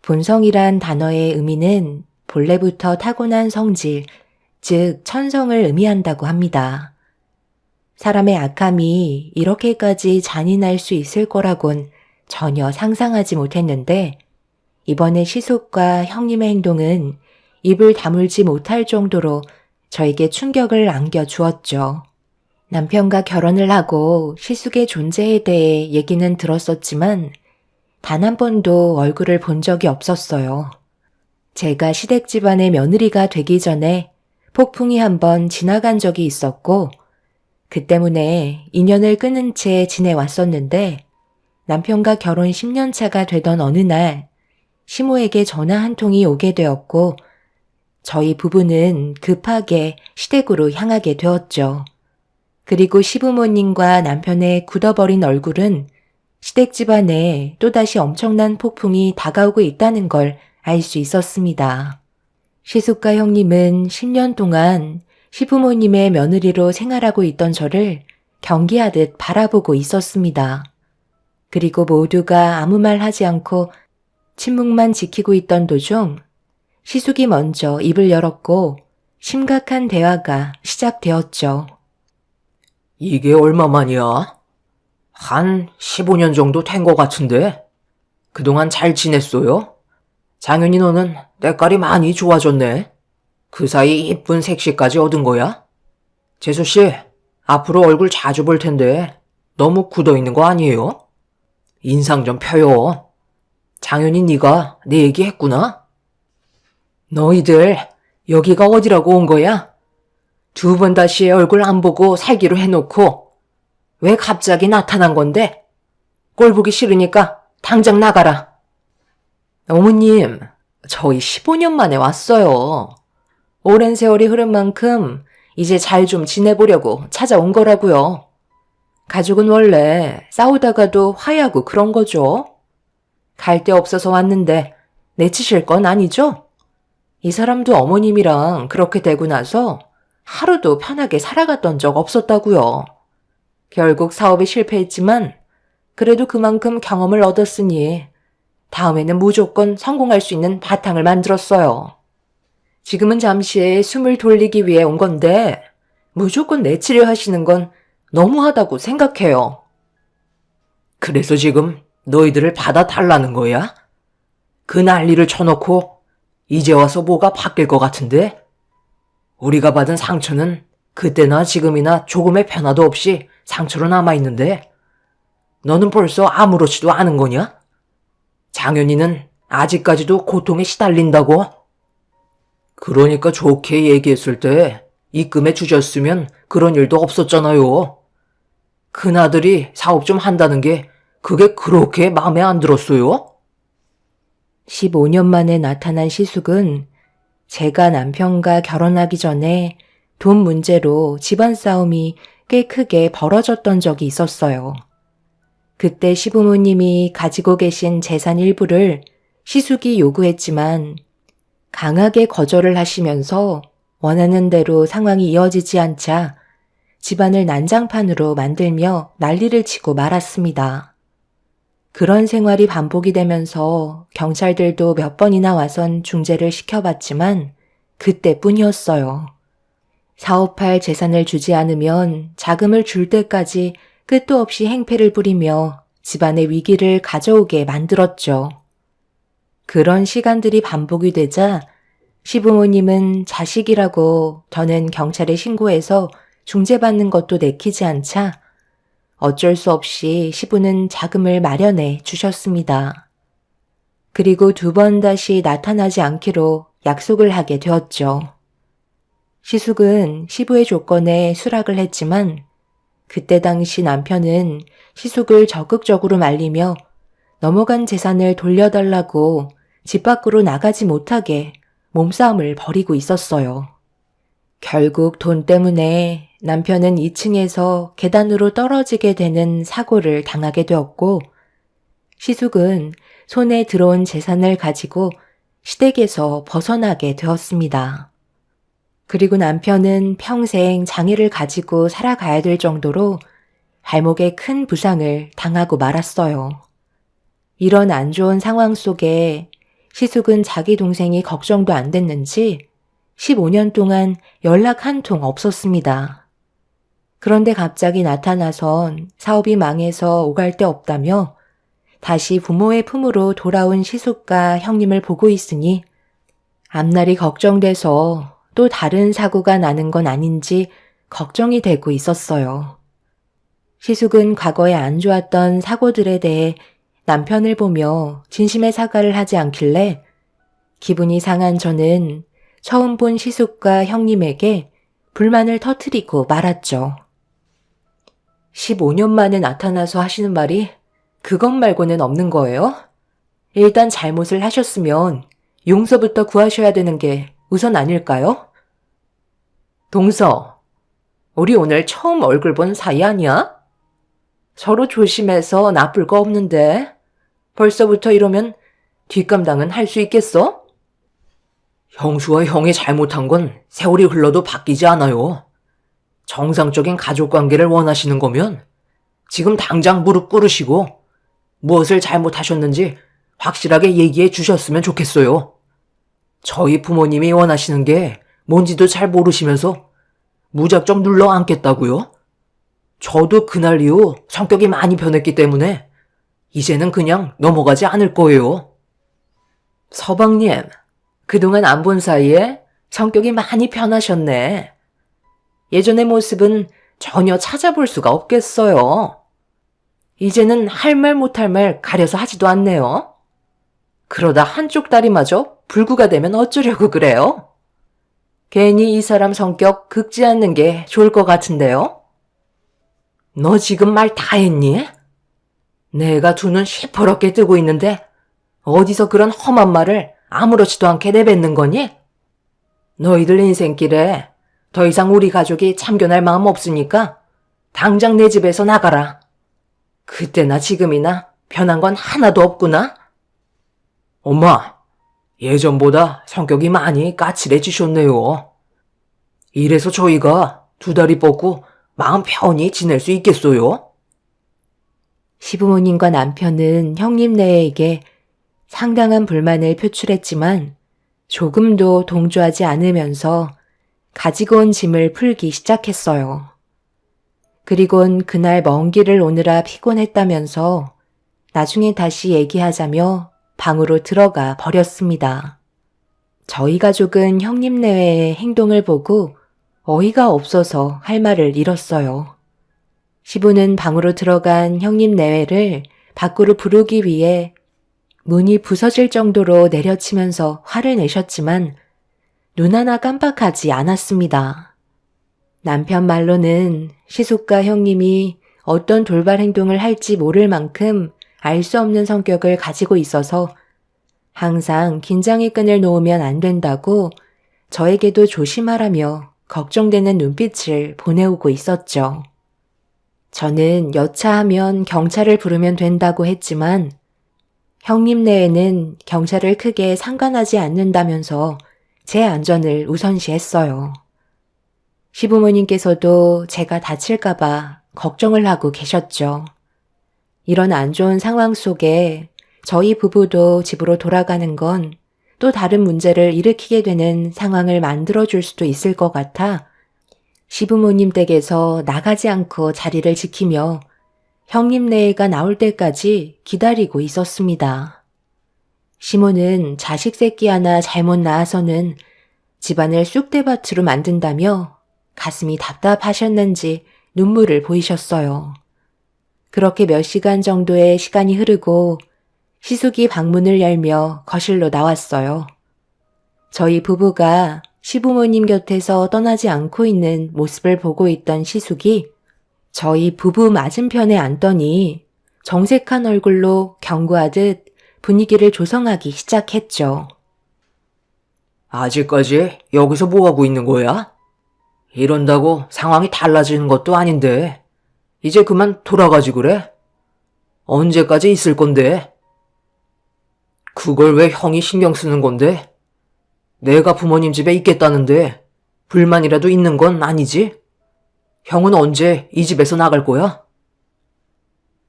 본성이란 단어의 의미는 본래부터 타고난 성질, 즉 천성을 의미한다고 합니다. 사람의 악함이 이렇게까지 잔인할 수 있을 거라곤 전혀 상상하지 못했는데 이번에 시숙과 형님의 행동은 입을 다물지 못할 정도로 저에게 충격을 안겨주었죠. 남편과 결혼을 하고 시숙의 존재에 대해 얘기는 들었었지만 단 한 번도 얼굴을 본 적이 없었어요. 제가 시댁 집안의 며느리가 되기 전에 폭풍이 한 번 지나간 적이 있었고 그 때문에 인연을 끊은 채 지내왔었는데 남편과 결혼 10년 차가 되던 어느 날 시모에게 전화 한 통이 오게 되었고 저희 부부는 급하게 시댁으로 향하게 되었죠. 그리고 시부모님과 남편의 굳어버린 얼굴은 시댁 집안에 또다시 엄청난 폭풍이 다가오고 있다는 걸 알 수 있었습니다. 시숙과 형님은 10년 동안 시부모님의 며느리로 생활하고 있던 저를 경기하듯 바라보고 있었습니다. 그리고 모두가 아무 말 하지 않고 침묵만 지키고 있던 도중 시숙이 먼저 입을 열었고 심각한 대화가 시작되었죠. 이게 얼마만이야? 한 15년 정도 된 것 같은데? 그동안 잘 지냈어요? 장윤이 너는 때깔이 많이 좋아졌네. 그 사이 이쁜 색시까지 얻은 거야? 재수씨, 앞으로 얼굴 자주 볼 텐데 너무 굳어있는 거 아니에요? 인상 좀 펴요. 장윤이 네가 내 얘기 했구나? 너희들 여기가 어디라고 온 거야? 2번 다시 얼굴 안 보고 살기로 해놓고 왜 갑자기 나타난 건데? 꼴 보기 싫으니까 당장 나가라. 어머님, 저희 15년 만에 왔어요. 오랜 세월이 흐른 만큼 이제 잘 좀 지내보려고 찾아온 거라고요. 가족은 원래 싸우다가도 화해하고 그런 거죠. 갈 데 없어서 왔는데 내치실 건 아니죠? 이 사람도 어머님이랑 그렇게 되고 나서 하루도 편하게 살아갔던 적 없었다고요. 결국 사업이 실패했지만 그래도 그만큼 경험을 얻었으니 다음에는 무조건 성공할 수 있는 바탕을 만들었어요. 지금은 잠시 숨을 돌리기 위해 온 건데 무조건 내치려 하시는 건 너무하다고 생각해요. 그래서 지금 너희들을 받아달라는 거야? 그 난리를 쳐놓고 이제 와서 뭐가 바뀔 것 같은데? 우리가 받은 상처는 그때나 지금이나 조금의 변화도 없이 상처로 남아있는데 너는 벌써 아무렇지도 않은 거냐? 장현이는 아직까지도 고통에 시달린다고? 그러니까 좋게 얘기했을 때 입금해 주셨으면 그런 일도 없었잖아요. 큰아들이 사업 좀 한다는 게 그게 그렇게 마음에 안 들었어요? 15년 만에 나타난 시숙은 제가 남편과 결혼하기 전에 돈 문제로 집안 싸움이 꽤 크게 벌어졌던 적이 있었어요. 그때 시부모님이 가지고 계신 재산 일부를 시숙이 요구했지만 강하게 거절을 하시면서 원하는 대로 상황이 이어지지 않자 집안을 난장판으로 만들며 난리를 치고 말았습니다. 그런 생활이 반복이 되면서 경찰들도 몇 번이나 와선 중재를 시켜봤지만 그때뿐이었어요. 사업할 재산을 주지 않으면 자금을 줄 때까지 끝도 없이 행패를 부리며 집안의 위기를 가져오게 만들었죠. 그런 시간들이 반복이 되자 시부모님은 자식이라고 더는 경찰에 신고해서 중재받는 것도 내키지 않자 어쩔 수 없이 시부는 자금을 마련해 주셨습니다. 그리고 2번 다시 나타나지 않기로 약속을 하게 되었죠. 시숙은 시부의 조건에 수락을 했지만 그때 당시 남편은 시숙을 적극적으로 말리며 넘어간 재산을 돌려달라고 집 밖으로 나가지 못하게 몸싸움을 벌이고 있었어요. 결국 돈 때문에 남편은 2층에서 계단으로 떨어지게 되는 사고를 당하게 되었고 시숙은 손에 들어온 재산을 가지고 시댁에서 벗어나게 되었습니다. 그리고 남편은 평생 장애를 가지고 살아가야 될 정도로 발목에 큰 부상을 당하고 말았어요. 이런 안 좋은 상황 속에 시숙은 자기 동생이 걱정도 안 됐는지 15년 동안 연락 한 통 없었습니다. 그런데 갑자기 나타나선 사업이 망해서 오갈 데 없다며 다시 부모의 품으로 돌아온 시숙과 형님을 보고 있으니 앞날이 걱정돼서 또 다른 사고가 나는 건 아닌지 걱정이 되고 있었어요. 시숙은 과거에 안 좋았던 사고들에 대해 남편을 보며 진심의 사과를 하지 않길래 기분이 상한 저는 처음 본 시숙과 형님에게 불만을 터뜨리고 말았죠. 15년 만에 나타나서 하시는 말이 그것 말고는 없는 거예요? 일단 잘못을 하셨으면 용서부터 구하셔야 되는 게 우선 아닐까요? 동서, 우리 오늘 처음 얼굴 본 사이 아니야? 서로 조심해서 나쁠 거 없는데 벌써부터 이러면 뒷감당은 할 수 있겠어? 형수와 형이 잘못한 건 세월이 흘러도 바뀌지 않아요. 정상적인 가족 관계를 원하시는 거면 지금 당장 무릎 꿇으시고 무엇을 잘못하셨는지 확실하게 얘기해 주셨으면 좋겠어요. 저희 부모님이 원하시는 게 뭔지도 잘 모르시면서 무작정 눌러 앉겠다고요? 저도 그날 이후 성격이 많이 변했기 때문에 이제는 그냥 넘어가지 않을 거예요. 서방님, 그동안 안 본 사이에 성격이 많이 변하셨네. 예전의 모습은 전혀 찾아볼 수가 없겠어요. 이제는 할 말 못할 말 가려서 하지도 않네요. 그러다 한쪽 다리마저 불구가 되면 어쩌려고 그래요? 괜히 이 사람 성격 긁지 않는 게 좋을 것 같은데요? 너 지금 말 다 했니? 내가 두 눈 시퍼렇게 뜨고 있는데 어디서 그런 험한 말을 아무렇지도 않게 내뱉는 거니? 너희들 인생길에 더 이상 우리 가족이 참견할 마음 없으니까 당장 내 집에서 나가라. 그때나 지금이나 변한 건 하나도 없구나. 엄마, 예전보다 성격이 많이 까칠해지셨네요. 이래서 저희가 두 다리 뻗고 마음 편히 지낼 수 있겠어요? 시부모님과 남편은 형님네에게 상당한 불만을 표출했지만 조금도 동조하지 않으면서 가지고 온 짐을 풀기 시작했어요. 그리곤 그날 먼 길을 오느라 피곤했다면서 나중에 다시 얘기하자며 방으로 들어가 버렸습니다. 저희 가족은 형님네의 행동을 보고 어이가 없어서 할 말을 잃었어요. 시부는 방으로 들어간 형님네를 밖으로 부르기 위해 문이 부서질 정도로 내려치면서 화를 내셨지만 눈 하나 깜빡하지 않았습니다. 남편 말로는 시숙과 형님이 어떤 돌발 행동을 할지 모를 만큼 알 수 없는 성격을 가지고 있어서 항상 긴장의 끈을 놓으면 안 된다고 저에게도 조심하라며 걱정되는 눈빛을 보내오고 있었죠. 저는 여차하면 경찰을 부르면 된다고 했지만 형님네에는 경찰을 크게 상관하지 않는다면서 제 안전을 우선시했어요. 시부모님께서도 제가 다칠까봐 걱정을 하고 계셨죠. 이런 안 좋은 상황 속에 저희 부부도 집으로 돌아가는 건 또 다른 문제를 일으키게 되는 상황을 만들어줄 수도 있을 것 같아 시부모님 댁에서 나가지 않고 자리를 지키며 형님네가 나올 때까지 기다리고 있었습니다. 시모는 자식 새끼 하나 잘못 낳아서는 집안을 쑥대밭으로 만든다며 가슴이 답답하셨는지 눈물을 보이셨어요. 그렇게 몇 시간 정도의 시간이 흐르고 시숙이 방문을 열며 거실로 나왔어요. 저희 부부가 시부모님 곁에서 떠나지 않고 있는 모습을 보고 있던 시숙이 저희 부부 맞은편에 앉더니 정색한 얼굴로 경고하듯 분위기를 조성하기 시작했죠. 아직까지 여기서 뭐하고 있는 거야? 이런다고 상황이 달라지는 것도 아닌데 이제 그만 돌아가지 그래? 언제까지 있을 건데? 그걸 왜 형이 신경 쓰는 건데? 내가 부모님 집에 있겠다는데 불만이라도 있는 건 아니지? 형은 언제 이 집에서 나갈 거야?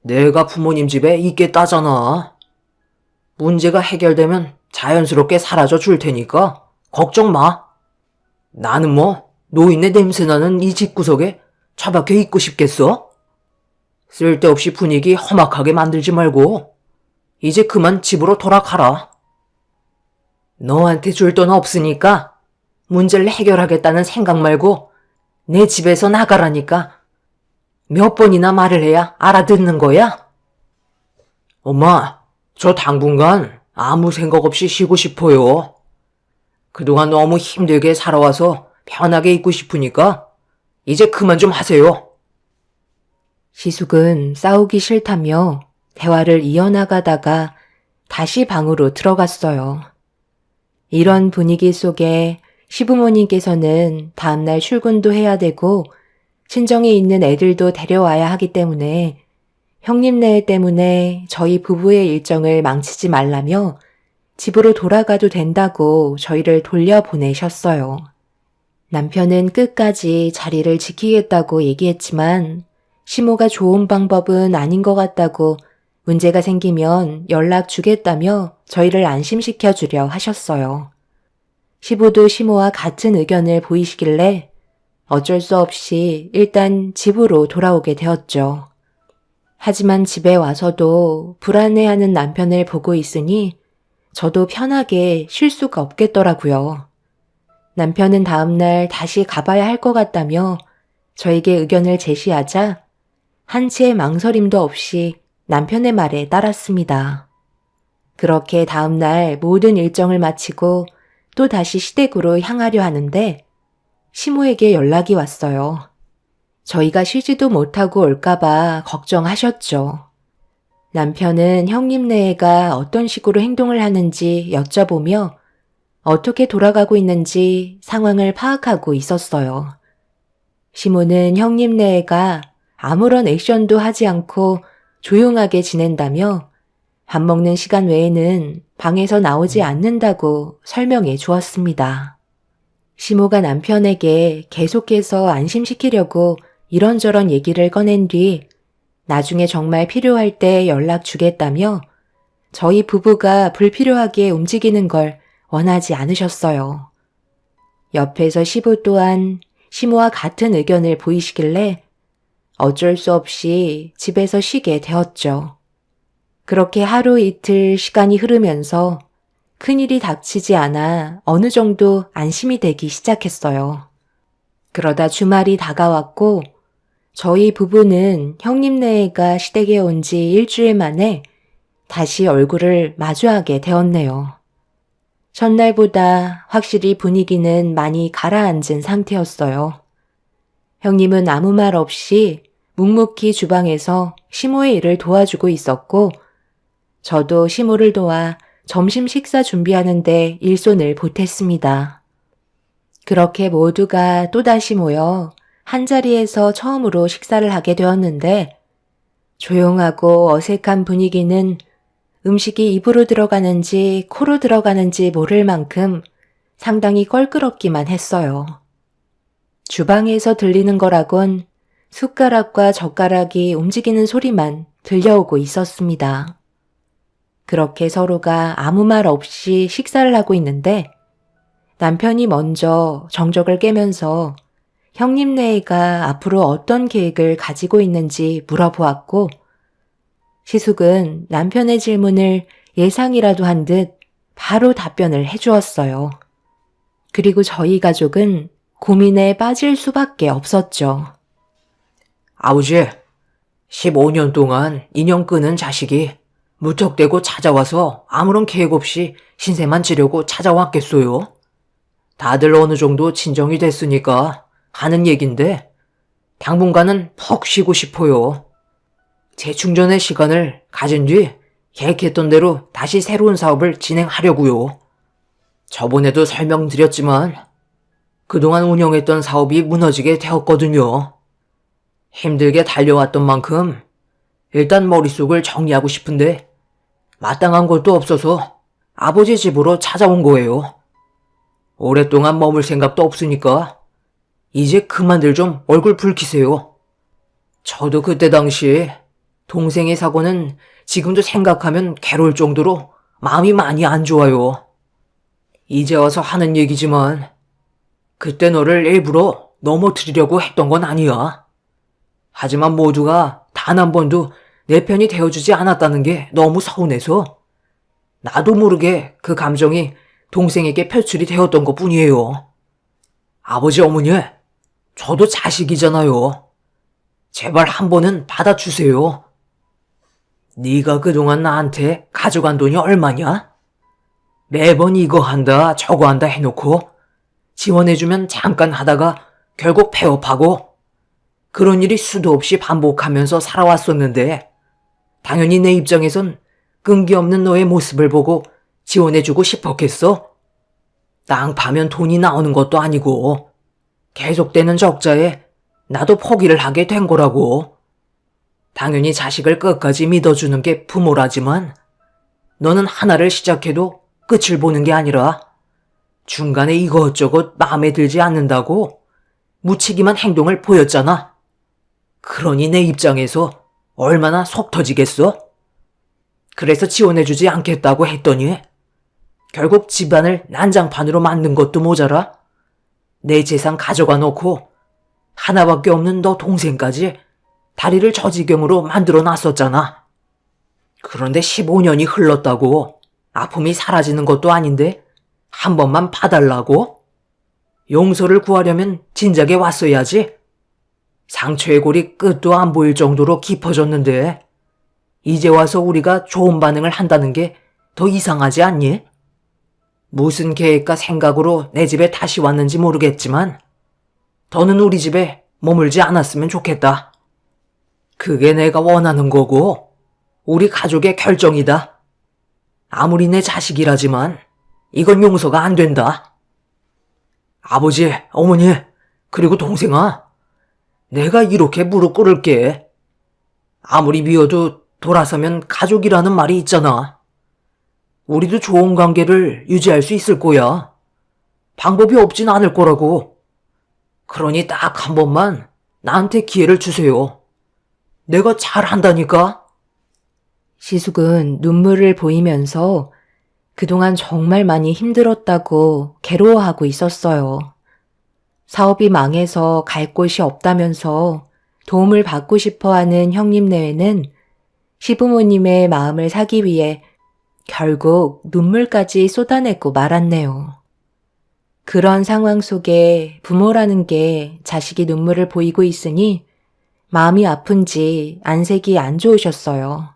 내가 부모님 집에 있겠다잖아. 문제가 해결되면 자연스럽게 사라져 줄 테니까 걱정 마. 나는 뭐 노인네 냄새나는 이 집구석에 처박혀 있고 싶겠어? 쓸데없이 분위기 험악하게 만들지 말고 이제 그만 집으로 돌아가라. 너한테 줄 돈 없으니까 문제를 해결하겠다는 생각 말고 내 집에서 나가라니까 몇 번이나 말을 해야 알아듣는 거야? 엄마, 저 당분간 아무 생각 없이 쉬고 싶어요. 그동안 너무 힘들게 살아와서 편하게 있고 싶으니까 이제 그만 좀 하세요. 시숙은 싸우기 싫다며 대화를 이어나가다가 다시 방으로 들어갔어요. 이런 분위기 속에 시부모님께서는 다음날 출근도 해야 되고 친정에 있는 애들도 데려와야 하기 때문에 형님네 때문에 저희 부부의 일정을 망치지 말라며 집으로 돌아가도 된다고 저희를 돌려보내셨어요. 남편은 끝까지 자리를 지키겠다고 얘기했지만 시모가 좋은 방법은 아닌 것 같다고 문제가 생기면 연락 주겠다며 저희를 안심시켜 주려 하셨어요. 시부도 시모와 같은 의견을 보이시길래 어쩔 수 없이 일단 집으로 돌아오게 되었죠. 하지만 집에 와서도 불안해하는 남편을 보고 있으니 저도 편하게 쉴 수가 없겠더라고요. 남편은 다음날 다시 가봐야 할 것 같다며 저에게 의견을 제시하자 한치의 망설임도 없이 남편의 말에 따랐습니다. 그렇게 다음날 모든 일정을 마치고 또 다시 시댁으로 향하려 하는데 시모에게 연락이 왔어요. 저희가 쉬지도 못하고 올까봐 걱정하셨죠. 남편은 형님네가 어떤 식으로 행동을 하는지 여쭤보며 어떻게 돌아가고 있는지 상황을 파악하고 있었어요. 시모는 형님네가 아무런 액션도 하지 않고 조용하게 지낸다며 밥 먹는 시간 외에는 방에서 나오지 않는다고 설명해 주었습니다. 시모가 남편에게 계속해서 안심시키려고 이런저런 얘기를 꺼낸 뒤 나중에 정말 필요할 때 연락 주겠다며 저희 부부가 불필요하게 움직이는 걸 원하지 않으셨어요. 옆에서 시부 또한 시모와 같은 의견을 보이시길래 어쩔 수 없이 집에서 쉬게 되었죠. 그렇게 하루 이틀 시간이 흐르면서 큰일이 닥치지 않아 어느 정도 안심이 되기 시작했어요. 그러다 주말이 다가왔고 저희 부부는 형님네가 시댁에 온 지 일주일 만에 다시 얼굴을 마주하게 되었네요. 첫날보다 확실히 분위기는 많이 가라앉은 상태였어요. 형님은 아무 말 없이 묵묵히 주방에서 시모의 일을 도와주고 있었고 저도 시모를 도와 점심 식사 준비하는데 일손을 보탰습니다. 그렇게 모두가 또다시 모여 한자리에서 처음으로 식사를 하게 되었는데 조용하고 어색한 분위기는 음식이 입으로 들어가는지 코로 들어가는지 모를 만큼 상당히 껄끄럽기만 했어요. 주방에서 들리는 거라곤 숟가락과 젓가락이 움직이는 소리만 들려오고 있었습니다. 그렇게 서로가 아무 말 없이 식사를 하고 있는데 남편이 먼저 정적을 깨면서 형님네가 앞으로 어떤 계획을 가지고 있는지 물어보았고 시숙은 남편의 질문을 예상이라도 한 듯 바로 답변을 해주었어요. 그리고 저희 가족은 고민에 빠질 수밖에 없었죠. 아버지, 15년 동안 인연 끄는 자식이 무턱대고 찾아와서 아무런 계획 없이 신세만 지려고 찾아왔겠어요? 다들 어느 정도 진정이 됐으니까 하는 얘긴데 당분간은 푹 쉬고 싶어요. 재충전의 시간을 가진 뒤 계획했던 대로 다시 새로운 사업을 진행하려고요. 저번에도 설명드렸지만 그동안 운영했던 사업이 무너지게 되었거든요. 힘들게 달려왔던 만큼 일단 머릿속을 정리하고 싶은데 마땅한 곳도 없어서 아버지 집으로 찾아온 거예요. 오랫동안 머물 생각도 없으니까 이제 그만들 좀 얼굴 붉히세요. 저도 그때 당시 동생의 사고는 지금도 생각하면 괴로울 정도로 마음이 많이 안 좋아요. 이제 와서 하는 얘기지만 그때 너를 일부러 넘어뜨리려고 했던 건 아니야. 하지만 모두가 단 한 번도 내 편이 되어주지 않았다는 게 너무 서운해서 나도 모르게 그 감정이 동생에게 표출이 되었던 것 뿐이에요. 아버지 어머니, 저도 자식이잖아요. 제발 한 번은 받아주세요. 네가 그동안 나한테 가져간 돈이 얼마냐? 매번 이거 한다 저거 한다 해놓고 지원해주면 잠깐 하다가 결국 폐업하고 그런 일이 수도 없이 반복하면서 살아왔었는데 당연히 내 입장에선 끈기 없는 너의 모습을 보고 지원해주고 싶었겠어? 땅 파면 돈이 나오는 것도 아니고 계속되는 적자에 나도 포기를 하게 된 거라고. 당연히 자식을 끝까지 믿어주는 게 부모라지만 너는 하나를 시작해도 끝을 보는 게 아니라 중간에 이것저것 마음에 들지 않는다고 무책임한 행동을 보였잖아. 그러니 내 입장에서 얼마나 속 터지겠어? 그래서 지원해주지 않겠다고 했더니 결국 집안을 난장판으로 만든 것도 모자라 내 재산 가져가 놓고 하나밖에 없는 너 동생까지 다리를 저 지경으로 만들어 놨었잖아. 그런데 15년이 흘렀다고 아픔이 사라지는 것도 아닌데 한 번만 봐달라고? 용서를 구하려면 진작에 왔어야지. 상처의 골이 끝도 안 보일 정도로 깊어졌는데 이제 와서 우리가 좋은 반응을 한다는 게 더 이상하지 않니? 무슨 계획과 생각으로 내 집에 다시 왔는지 모르겠지만 더는 우리 집에 머물지 않았으면 좋겠다. 그게 내가 원하는 거고 우리 가족의 결정이다. 아무리 내 자식이라지만 이건 용서가 안 된다. 아버지, 어머니, 그리고 동생아, 내가 이렇게 무릎 꿇을게. 아무리 미워도 돌아서면 가족이라는 말이 있잖아. 우리도 좋은 관계를 유지할 수 있을 거야. 방법이 없진 않을 거라고. 그러니 딱 한 번만 나한테 기회를 주세요. 내가 잘한다니까. 시숙은 눈물을 보이면서 그동안 정말 많이 힘들었다고 괴로워하고 있었어요. 사업이 망해서 갈 곳이 없다면서 도움을 받고 싶어하는 형님 내외는 시부모님의 마음을 사기 위해 결국 눈물까지 쏟아내고 말았네요. 그런 상황 속에 부모라는 게 자식이 눈물을 보이고 있으니 마음이 아픈지 안색이 안 좋으셨어요.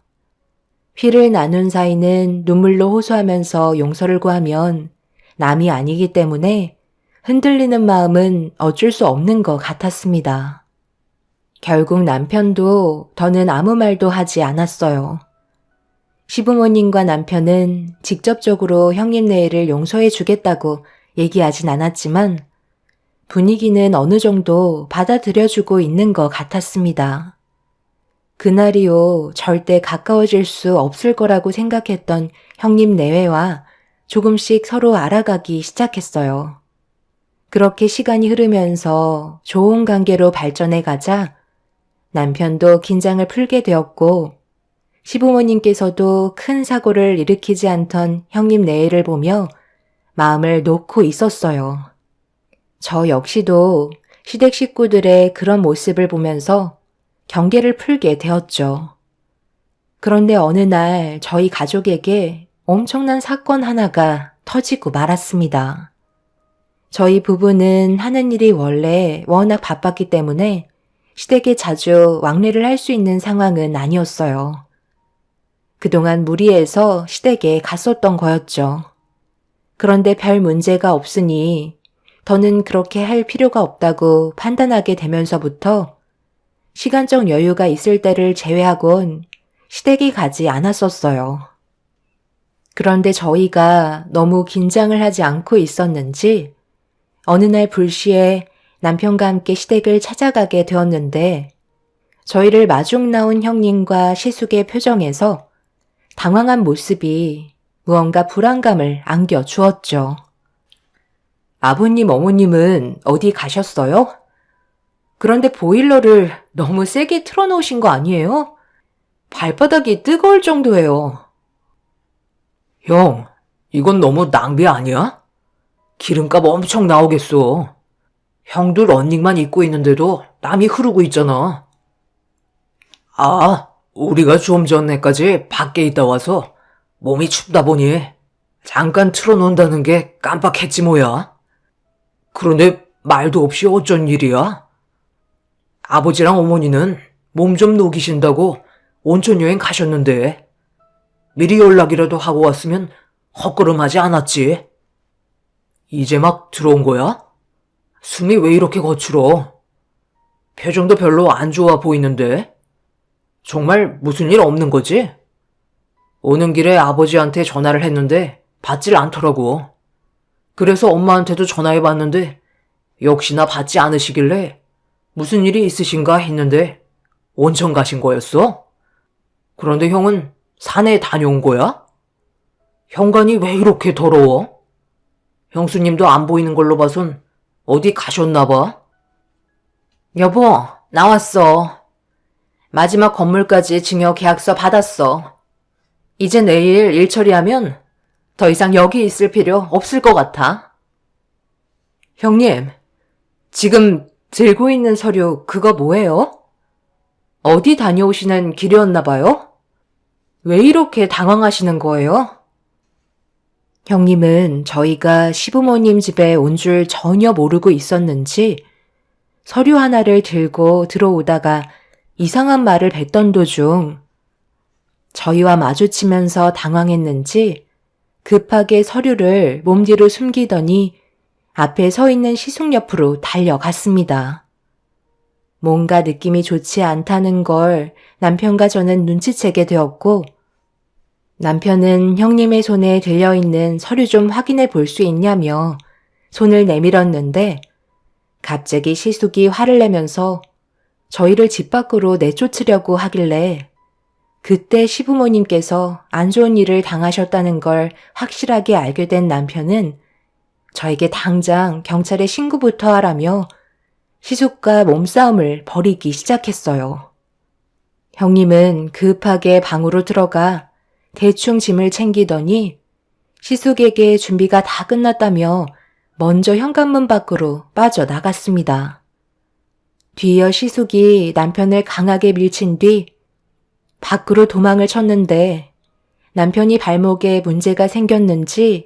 피를 나눈 사이는 눈물로 호소하면서 용서를 구하면 남이 아니기 때문에 흔들리는 마음은 어쩔 수 없는 것 같았습니다. 결국 남편도 더는 아무 말도 하지 않았어요. 시부모님과 남편은 직접적으로 형님 내외를 용서해 주겠다고 얘기하진 않았지만 분위기는 어느 정도 받아들여주고 있는 것 같았습니다. 그날이요, 절대 가까워질 수 없을 거라고 생각했던 형님 내외와 조금씩 서로 알아가기 시작했어요. 그렇게 시간이 흐르면서 좋은 관계로 발전해 가자 남편도 긴장을 풀게 되었고 시부모님께서도 큰 사고를 일으키지 않던 형님 내외를 보며 마음을 놓고 있었어요. 저 역시도 시댁 식구들의 그런 모습을 보면서 경계를 풀게 되었죠. 그런데 어느 날 저희 가족에게 엄청난 사건 하나가 터지고 말았습니다. 저희 부부는 하는 일이 원래 워낙 바빴기 때문에 시댁에 자주 왕래를 할 수 있는 상황은 아니었어요. 그동안 무리해서 시댁에 갔었던 거였죠. 그런데 별 문제가 없으니 더는 그렇게 할 필요가 없다고 판단하게 되면서부터 시간적 여유가 있을 때를 제외하곤 시댁에 가지 않았었어요. 그런데 저희가 너무 긴장을 하지 않고 있었는지 어느 날 불시에 남편과 함께 시댁을 찾아가게 되었는데 저희를 마중 나온 형님과 시숙의 표정에서 당황한 모습이 무언가 불안감을 안겨주었죠. 아버님, 어머님은 어디 가셨어요? 그런데 보일러를 너무 세게 틀어놓으신 거 아니에요? 발바닥이 뜨거울 정도예요. 형, 이건 너무 낭비 아니야? 기름값 엄청 나오겠어. 형도 러닝만 입고 있는데도 땀이 흐르고 있잖아. 아, 우리가 좀 전에까지 밖에 있다 와서 몸이 춥다 보니 잠깐 틀어놓는다는 게 깜빡했지 뭐야. 그런데 말도 없이 어쩐 일이야? 아버지랑 어머니는 몸 좀 녹이신다고 온천 여행 가셨는데 미리 연락이라도 하고 왔으면 헛걸음하지 않았지. 이제 막 들어온 거야? 숨이 왜 이렇게 거칠어? 표정도 별로 안 좋아 보이는데? 정말 무슨 일 없는 거지? 오는 길에 아버지한테 전화를 했는데 받질 않더라고. 그래서 엄마한테도 전화해봤는데 역시나 받지 않으시길래 무슨 일이 있으신가 했는데 온천 가신 거였어? 그런데 형은 산에 다녀온 거야? 현관이 왜 이렇게 더러워? 형수님도 안 보이는 걸로 봐선 어디 가셨나 봐? 여보, 나왔어. 마지막 건물까지 증여 계약서 받았어. 이제 내일 일 처리하면 더 이상 여기 있을 필요 없을 것 같아. 형님, 지금 들고 있는 서류 그거 뭐예요? 어디 다녀오시는 길이었나 봐요? 왜 이렇게 당황하시는 거예요? 형님은 저희가 시부모님 집에 온 줄 전혀 모르고 있었는지 서류 하나를 들고 들어오다가 이상한 말을 뱉던 도중 저희와 마주치면서 당황했는지 급하게 서류를 몸뒤로 숨기더니 앞에 서 있는 시숙 옆으로 달려갔습니다. 뭔가 느낌이 좋지 않다는 걸 남편과 저는 눈치채게 되었고 남편은 형님의 손에 들려있는 서류 좀 확인해 볼 수 있냐며 손을 내밀었는데 갑자기 시숙이 화를 내면서 저희를 집 밖으로 내쫓으려고 하길래 그때 시부모님께서 안 좋은 일을 당하셨다는 걸 확실하게 알게 된 남편은 저에게 당장 경찰에 신고부터 하라며 시숙과 몸싸움을 벌이기 시작했어요. 형님은 급하게 방으로 들어가 대충 짐을 챙기더니 시숙에게 준비가 다 끝났다며 먼저 현관문 밖으로 빠져나갔습니다. 뒤이어 시숙이 남편을 강하게 밀친 뒤 밖으로 도망을 쳤는데 남편이 발목에 문제가 생겼는지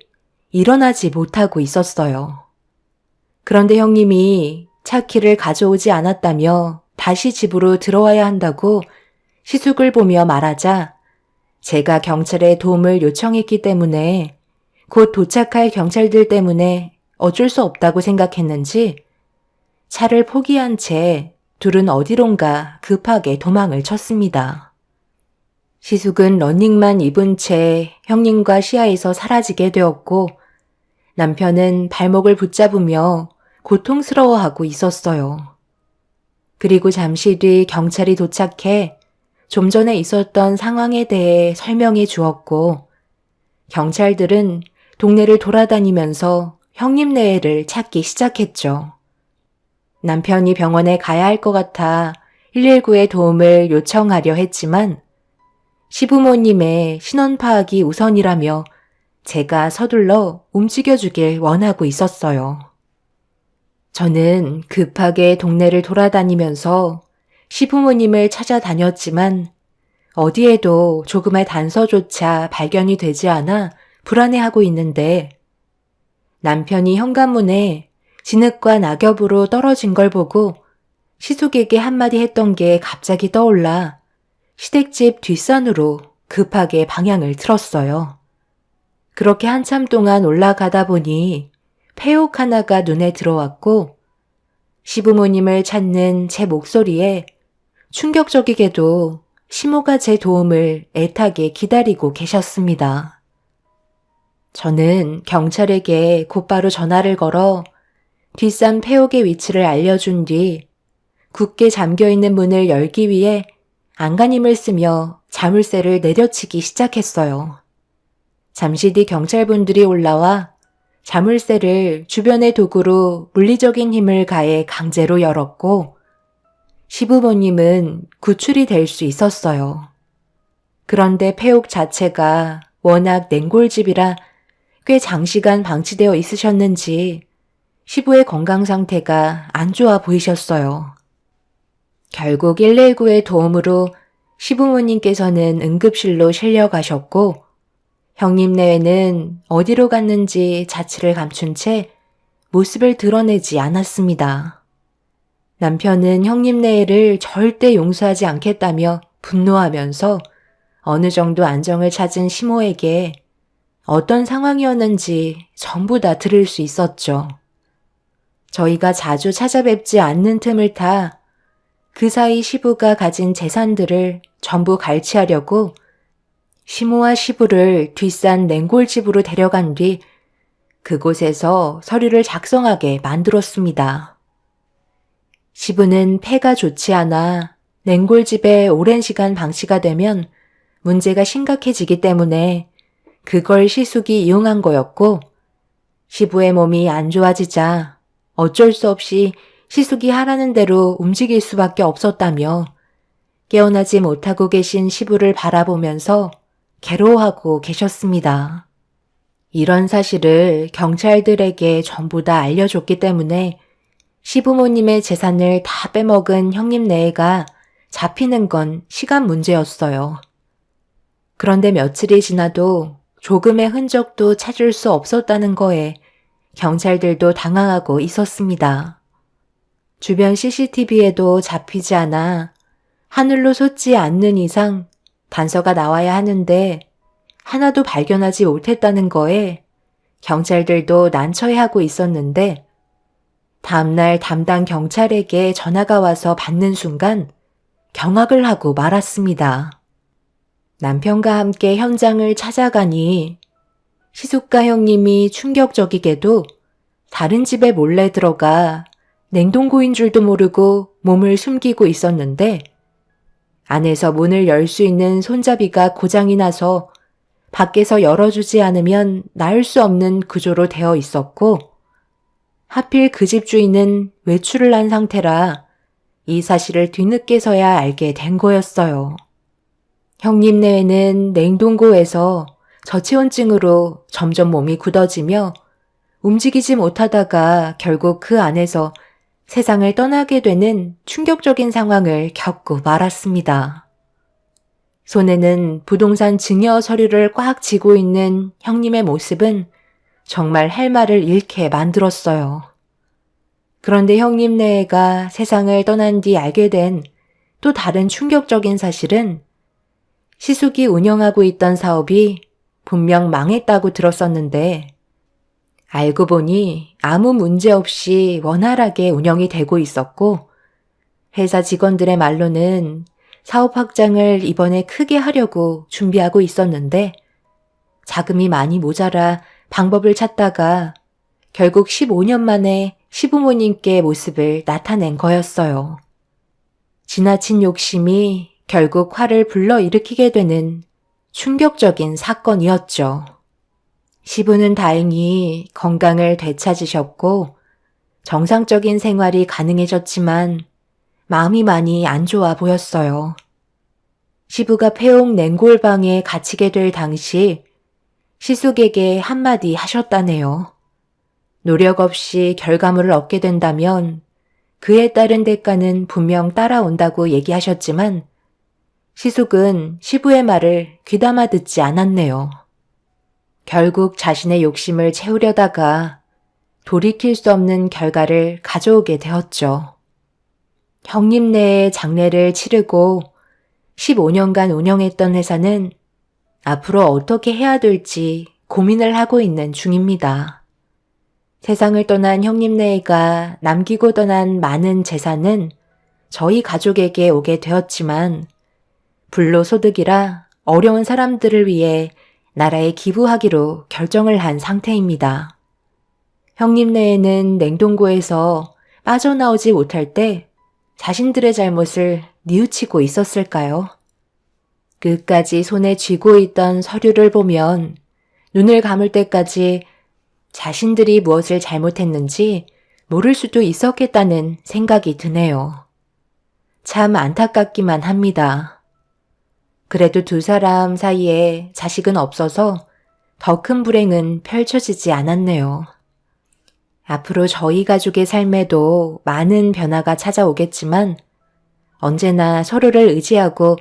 일어나지 못하고 있었어요. 그런데 형님이 차 키를 가져오지 않았다며 다시 집으로 들어와야 한다고 시숙을 보며 말하자 제가 경찰에 도움을 요청했기 때문에 곧 도착할 경찰들 때문에 어쩔 수 없다고 생각했는지 차를 포기한 채 둘은 어디론가 급하게 도망을 쳤습니다. 시숙은 러닝만 입은 채 형님과 시야에서 사라지게 되었고 남편은 발목을 붙잡으며 고통스러워하고 있었어요. 그리고 잠시 뒤 경찰이 도착해 좀 전에 있었던 상황에 대해 설명해 주었고 경찰들은 동네를 돌아다니면서 형님네를 찾기 시작했죠. 남편이 병원에 가야 할 것 같아 119에 도움을 요청하려 했지만 시부모님의 신원 파악이 우선이라며 제가 서둘러 움직여주길 원하고 있었어요. 저는 급하게 동네를 돌아다니면서 시부모님을 찾아다녔지만 어디에도 조금의 단서조차 발견이 되지 않아 불안해하고 있는데 남편이 현관문에 진흙과 낙엽으로 떨어진 걸 보고 시숙에게 한마디 했던 게 갑자기 떠올라 시댁집 뒷산으로 급하게 방향을 틀었어요. 그렇게 한참 동안 올라가다 보니 폐옥 하나가 눈에 들어왔고 시부모님을 찾는 제 목소리에 충격적이게도 시모가 제 도움을 애타게 기다리고 계셨습니다. 저는 경찰에게 곧바로 전화를 걸어 뒷산 폐옥의 위치를 알려준 뒤 굳게 잠겨있는 문을 열기 위해 안간힘을 쓰며 자물쇠를 내려치기 시작했어요. 잠시 뒤 경찰분들이 올라와 자물쇠를 주변의 도구로 물리적인 힘을 가해 강제로 열었고 시부모님은 구출이 될 수 있었어요. 그런데 폐옥 자체가 워낙 냉골집이라 꽤 장시간 방치되어 있으셨는지 시부의 건강 상태가 안 좋아 보이셨어요. 결국 119의 도움으로 시부모님께서는 응급실로 실려가셨고 형님네는 어디로 갔는지 자취를 감춘 채 모습을 드러내지 않았습니다. 남편은 형님네를 절대 용서하지 않겠다며 분노하면서 어느 정도 안정을 찾은 시모에게 어떤 상황이었는지 전부 다 들을 수 있었죠. 저희가 자주 찾아뵙지 않는 틈을 타 그 사이 시부가 가진 재산들을 전부 갈취하려고 시모와 시부를 뒷산 냉골집으로 데려간 뒤 그곳에서 서류를 작성하게 만들었습니다. 시부는 폐가 좋지 않아 냉골집에 오랜 시간 방치가 되면 문제가 심각해지기 때문에 그걸 시숙이 이용한 거였고, 시부의 몸이 안 좋아지자 어쩔 수 없이 시숙이 하라는 대로 움직일 수밖에 없었다며 깨어나지 못하고 계신 시부를 바라보면서 괴로워하고 계셨습니다. 이런 사실을 경찰들에게 전부 다 알려줬기 때문에 시부모님의 재산을 다 빼먹은 형님네가 잡히는 건 시간 문제였어요. 그런데 며칠이 지나도 조금의 흔적도 찾을 수 없었다는 거에 경찰들도 당황하고 있었습니다. 주변 CCTV에도 잡히지 않아 하늘로 솟지 않는 이상 단서가 나와야 하는데 하나도 발견하지 못했다는 거에 경찰들도 난처해하고 있었는데 다음날 담당 경찰에게 전화가 와서 받는 순간 경악을 하고 말았습니다. 남편과 함께 현장을 찾아가니 시숙가 형님이 충격적이게도 다른 집에 몰래 들어가 냉동고인 줄도 모르고 몸을 숨기고 있었는데 안에서 문을 열 수 있는 손잡이가 고장이 나서 밖에서 열어주지 않으면 나을 수 없는 구조로 되어 있었고 하필 그 집 주인은 외출을 한 상태라 이 사실을 뒤늦게서야 알게 된 거였어요. 형님네는 냉동고에서 저체온증으로 점점 몸이 굳어지며 움직이지 못하다가 결국 그 안에서 세상을 떠나게 되는 충격적인 상황을 겪고 말았습니다. 손에는 부동산 증여 서류를 꽉 쥐고 있는 형님의 모습은 정말 할 말을 잃게 만들었어요. 그런데 형님네가 세상을 떠난 뒤 알게 된 또 다른 충격적인 사실은 시숙이 운영하고 있던 사업이 분명 망했다고 들었었는데 알고 보니 아무 문제 없이 원활하게 운영이 되고 있었고 회사 직원들의 말로는 사업 확장을 이번에 크게 하려고 준비하고 있었는데 자금이 많이 모자라 방법을 찾다가 결국 15년 만에 시부모님께 모습을 나타낸 거였어요. 지나친 욕심이 결국 화를 불러일으키게 되는 충격적인 사건이었죠. 시부는 다행히 건강을 되찾으셨고 정상적인 생활이 가능해졌지만 마음이 많이 안 좋아 보였어요. 시부가 폐옥 냉골방에 갇히게 될 당시 시숙에게 한마디 하셨다네요. 노력 없이 결과물을 얻게 된다면 그에 따른 대가는 분명 따라온다고 얘기하셨지만 시숙은 시부의 말을 귀담아 듣지 않았네요. 결국 자신의 욕심을 채우려다가 돌이킬 수 없는 결과를 가져오게 되었죠. 형님네의 장례를 치르고 15년간 운영했던 회사는 앞으로 어떻게 해야 될지 고민을 하고 있는 중입니다. 세상을 떠난 형님네가 남기고 떠난 많은 재산은 저희 가족에게 오게 되었지만 불로소득이라 어려운 사람들을 위해 나라에 기부하기로 결정을 한 상태입니다. 형님네에는 냉동고에서 빠져나오지 못할 때 자신들의 잘못을 뉘우치고 있었을까요? 끝까지 손에 쥐고 있던 서류를 보면 눈을 감을 때까지 자신들이 무엇을 잘못했는지 모를 수도 있었겠다는 생각이 드네요. 참 안타깝기만 합니다. 그래도 두 사람 사이에 자식은 없어서 더 큰 불행은 펼쳐지지 않았네요. 앞으로 저희 가족의 삶에도 많은 변화가 찾아오겠지만 언제나 서로를 의지하고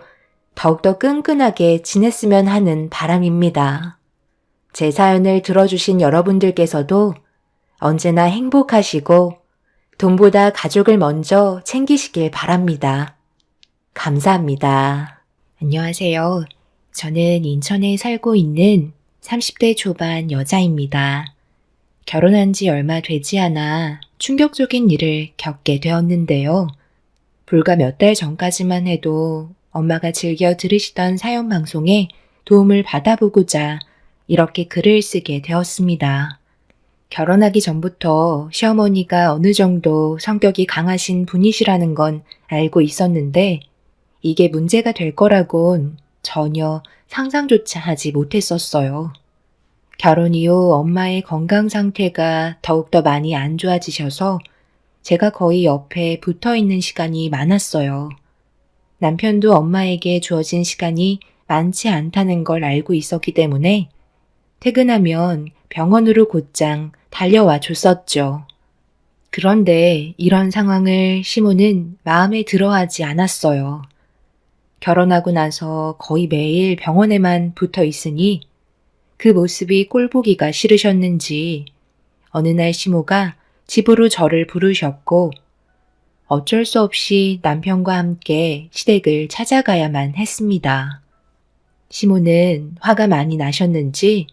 더욱더 끈끈하게 지냈으면 하는 바람입니다. 제 사연을 들어주신 여러분들께서도 언제나 행복하시고 돈보다 가족을 먼저 챙기시길 바랍니다. 감사합니다. 안녕하세요. 저는 인천에 살고 있는 30대 초반 여자입니다. 결혼한 지 얼마 되지 않아 충격적인 일을 겪게 되었는데요. 불과 몇 달 전까지만 해도 엄마가 즐겨 들으시던 사연 방송에 도움을 받아보고자 이렇게 글을 쓰게 되었습니다. 결혼하기 전부터 시어머니가 어느 정도 성격이 강하신 분이시라는 건 알고 있었는데 이게 문제가 될 거라곤 전혀 상상조차 하지 못했었어요. 결혼 이후 엄마의 건강 상태가 더욱더 많이 안 좋아지셔서 제가 거의 옆에 붙어 있는 시간이 많았어요. 남편도 엄마에게 주어진 시간이 많지 않다는 걸 알고 있었기 때문에 퇴근하면 병원으로 곧장 달려와 줬었죠. 그런데 이런 상황을 시모는 마음에 들어하지 않았어요. 결혼하고 나서 거의 매일 병원에만 붙어 있으니 그 모습이 꼴보기가 싫으셨는지 어느 날 시모가 집으로 저를 부르셨고 어쩔 수 없이 남편과 함께 시댁을 찾아가야만 했습니다. 시모는 화가 많이 나셨는지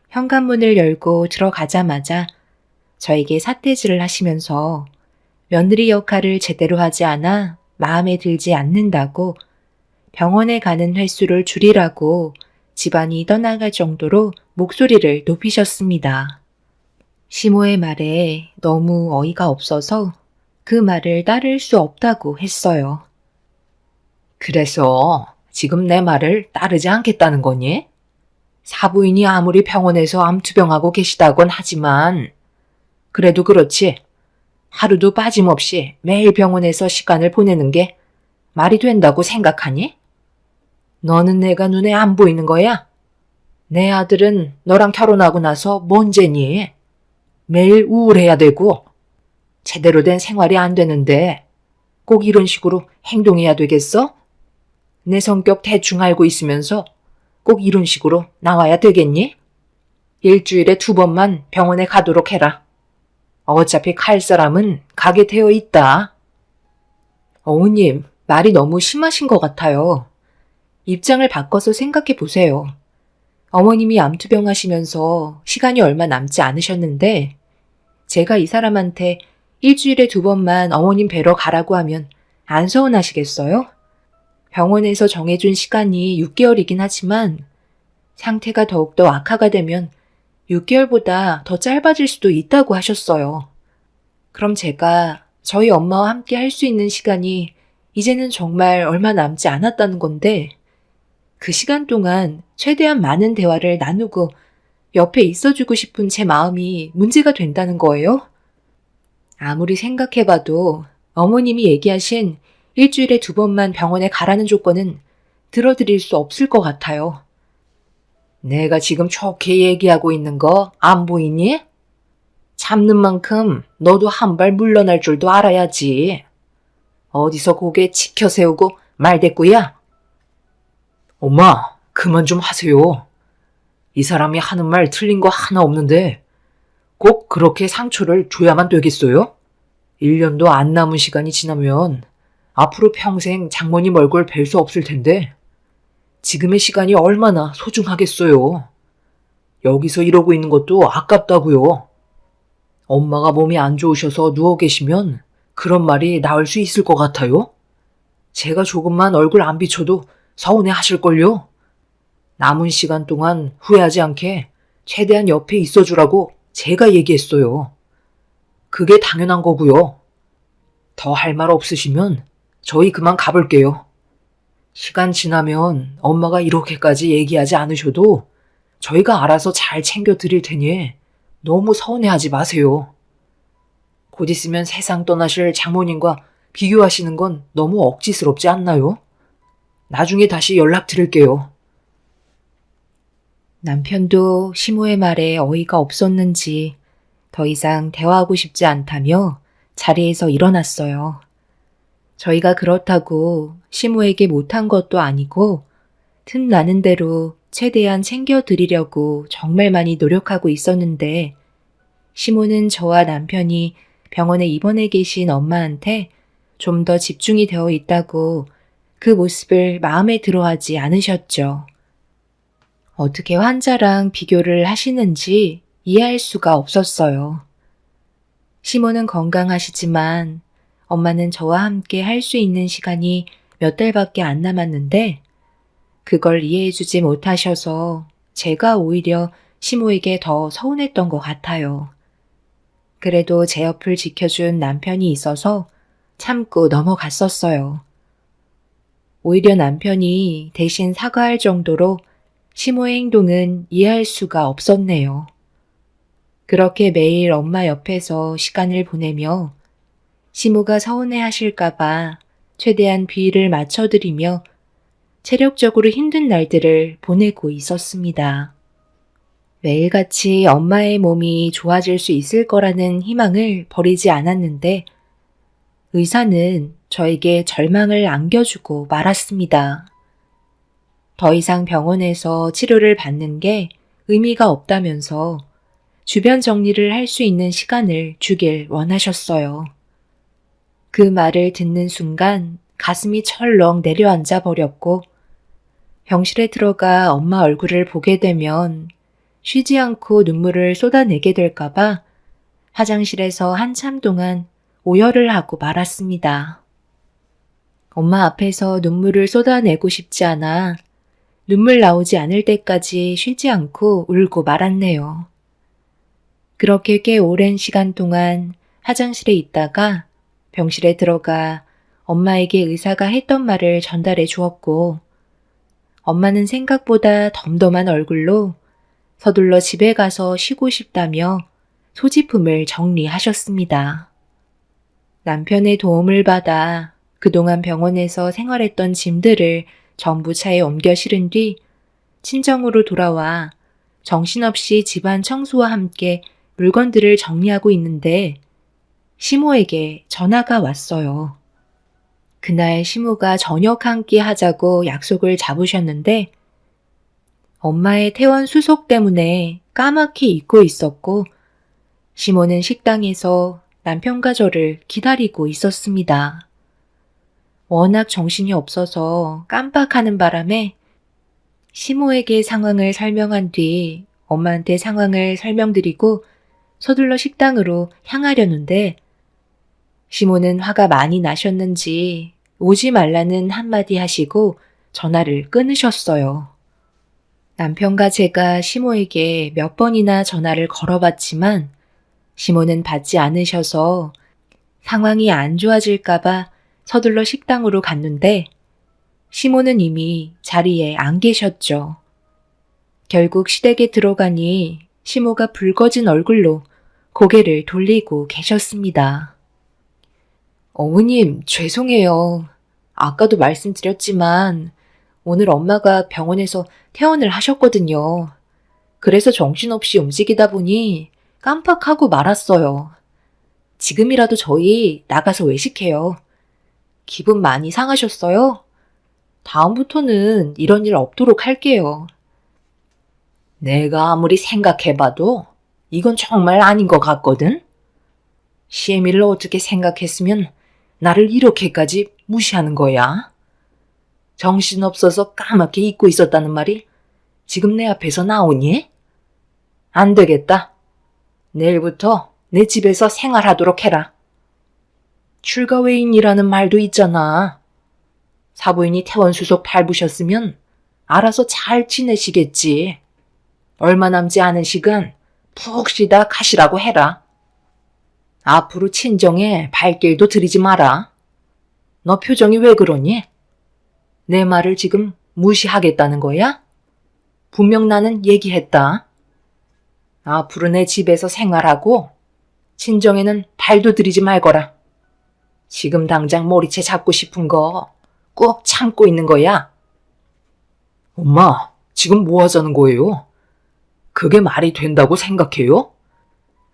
현관문을 열고 들어가자마자 저에게 삿대질을 하시면서 며느리 역할을 제대로 하지 않아 마음에 들지 않는다고 병원에 가는 횟수를 줄이라고 집안이 떠나갈 정도로 목소리를 높이셨습니다. 시모의 말에 너무 어이가 없어서 그 말을 따를 수 없다고 했어요. 그래서 지금 내 말을 따르지 않겠다는 거니? 사부인이 아무리 병원에서 암투병하고 계시다곤 하지만 그래도 그렇지. 하루도 빠짐없이 매일 병원에서 시간을 보내는 게 말이 된다고 생각하니? 너는 내가 눈에 안 보이는 거야? 내 아들은 너랑 결혼하고 나서 뭔 죄니? 매일 우울해야 되고 제대로 된 생활이 안 되는데 꼭 이런 식으로 행동해야 되겠어? 내 성격 대충 알고 있으면서 꼭 이런 식으로 나와야 되겠니? 일주일에 2번만 병원에 가도록 해라. 어차피 갈 사람은 가게 되어 있다. 어머님, 말이 너무 심하신 것 같아요. 입장을 바꿔서 생각해 보세요. 어머님이 암투병 하시면서 시간이 얼마 남지 않으셨는데 제가 이 사람한테 일주일에 2번만 어머님 뵈러 가라고 하면 안 서운하시겠어요? 병원에서 정해준 시간이 6개월이긴 하지만 상태가 더욱더 악화가 되면 6개월보다 더 짧아질 수도 있다고 하셨어요. 그럼 제가 저희 엄마와 함께 할 수 있는 시간이 이제는 정말 얼마 남지 않았다는 건데 그 시간 동안 최대한 많은 대화를 나누고 옆에 있어주고 싶은 제 마음이 문제가 된다는 거예요? 아무리 생각해봐도 어머님이 얘기하신 일주일에 2번만 병원에 가라는 조건은 들어드릴 수 없을 것 같아요. 내가 지금 좋게 얘기하고 있는 거 안 보이니? 참는 만큼 너도 한 발 물러날 줄도 알아야지. 어디서 고개 치켜 세우고 말대꾸야? 엄마, 그만 좀 하세요. 이 사람이 하는 말 틀린 거 하나 없는데 꼭 그렇게 상처를 줘야만 되겠어요? 1년도 안 남은 시간이 지나면 앞으로 평생 장모님 얼굴 뵐 수 없을 텐데 지금의 시간이 얼마나 소중하겠어요. 여기서 이러고 있는 것도 아깝다고요. 엄마가 몸이 안 좋으셔서 누워 계시면 그런 말이 나올 수 있을 것 같아요? 제가 조금만 얼굴 안 비춰도 서운해 하실걸요? 남은 시간 동안 후회하지 않게 최대한 옆에 있어주라고 제가 얘기했어요. 그게 당연한 거고요. 더 할 말 없으시면 저희 그만 가볼게요. 시간 지나면 엄마가 이렇게까지 얘기하지 않으셔도 저희가 알아서 잘 챙겨 드릴 테니 너무 서운해하지 마세요. 곧 있으면 세상 떠나실 장모님과 비교하시는 건 너무 억지스럽지 않나요? 나중에 다시 연락드릴게요. 남편도 시모의 말에 어이가 없었는지 더 이상 대화하고 싶지 않다며 자리에서 일어났어요. 저희가 그렇다고 시모에게 못한 것도 아니고 틈나는 대로 최대한 챙겨드리려고 정말 많이 노력하고 있었는데 시모는 저와 남편이 병원에 입원해 계신 엄마한테 좀 더 집중이 되어 있다고 그 모습을 마음에 들어하지 않으셨죠. 어떻게 환자랑 비교를 하시는지 이해할 수가 없었어요. 시모는 건강하시지만 엄마는 저와 함께 할 수 있는 시간이 몇 달밖에 안 남았는데 그걸 이해해주지 못하셔서 제가 오히려 시모에게 더 서운했던 것 같아요. 그래도 제 옆을 지켜준 남편이 있어서 참고 넘어갔었어요. 오히려 남편이 대신 사과할 정도로 시모의 행동은 이해할 수가 없었네요. 그렇게 매일 엄마 옆에서 시간을 보내며 시모가 서운해 하실까봐 최대한 비위를 맞춰드리며 체력적으로 힘든 날들을 보내고 있었습니다. 매일같이 엄마의 몸이 좋아질 수 있을 거라는 희망을 버리지 않았는데 의사는 저에게 절망을 안겨주고 말았습니다. 더 이상 병원에서 치료를 받는 게 의미가 없다면서 주변 정리를 할 수 있는 시간을 주길 원하셨어요. 그 말을 듣는 순간 가슴이 철렁 내려앉아 버렸고 병실에 들어가 엄마 얼굴을 보게 되면 쉬지 않고 눈물을 쏟아내게 될까봐 화장실에서 한참 동안 오열을 하고 말았습니다. 엄마 앞에서 눈물을 쏟아내고 싶지 않아 눈물 나오지 않을 때까지 쉬지 않고 울고 말았네요. 그렇게 꽤 오랜 시간 동안 화장실에 있다가 병실에 들어가 엄마에게 의사가 했던 말을 전달해 주었고 엄마는 생각보다 덤덤한 얼굴로 서둘러 집에 가서 쉬고 싶다며 소지품을 정리하셨습니다. 남편의 도움을 받아 그동안 병원에서 생활했던 짐들을 전부 차에 옮겨 실은 뒤 친정으로 돌아와 정신없이 집안 청소와 함께 물건들을 정리하고 있는데 시모에게 전화가 왔어요. 그날 시모가 저녁 한 끼 하자고 약속을 잡으셨는데 엄마의 퇴원 수속 때문에 까맣게 잊고 있었고 시모는 식당에서 남편과 저를 기다리고 있었습니다. 워낙 정신이 없어서 깜빡하는 바람에 시모에게 상황을 설명한 뒤 엄마한테 상황을 설명드리고 서둘러 식당으로 향하려는데 시모는 화가 많이 나셨는지 오지 말라는 한마디 하시고 전화를 끊으셨어요. 남편과 제가 시모에게 몇 번이나 전화를 걸어봤지만 시모는 받지 않으셔서 상황이 안 좋아질까봐 서둘러 식당으로 갔는데 시모는 이미 자리에 안 계셨죠. 결국 시댁에 들어가니 시모가 붉어진 얼굴로 고개를 돌리고 계셨습니다. 어머님, 죄송해요. 아까도 말씀드렸지만 오늘 엄마가 병원에서 퇴원을 하셨거든요. 그래서 정신없이 움직이다 보니 깜빡하고 말았어요. 지금이라도 저희 나가서 외식해요. 기분 많이 상하셨어요? 다음부터는 이런 일 없도록 할게요. 내가 아무리 생각해봐도 이건 정말 아닌 것 같거든? 시애미를 어떻게 생각했으면 나를 이렇게까지 무시하는 거야? 정신없어서 까맣게 잊고 있었다는 말이 지금 내 앞에서 나오니? 안 되겠다. 내일부터 내 집에서 생활하도록 해라. 출가외인이라는 말도 있잖아. 사부인이 퇴원수속 밟으셨으면 알아서 잘 지내시겠지. 얼마 남지 않은 시간 푹 쉬다 가시라고 해라. 앞으로 친정에 발길도 들이지 마라. 너 표정이 왜 그러니? 내 말을 지금 무시하겠다는 거야? 분명 나는 얘기했다. 앞으로 내 집에서 생활하고 친정에는 발도 들이지 말거라. 지금 당장 머리채 잡고 싶은 거 꼭 참고 있는 거야. 엄마, 지금 뭐 하자는 거예요? 그게 말이 된다고 생각해요?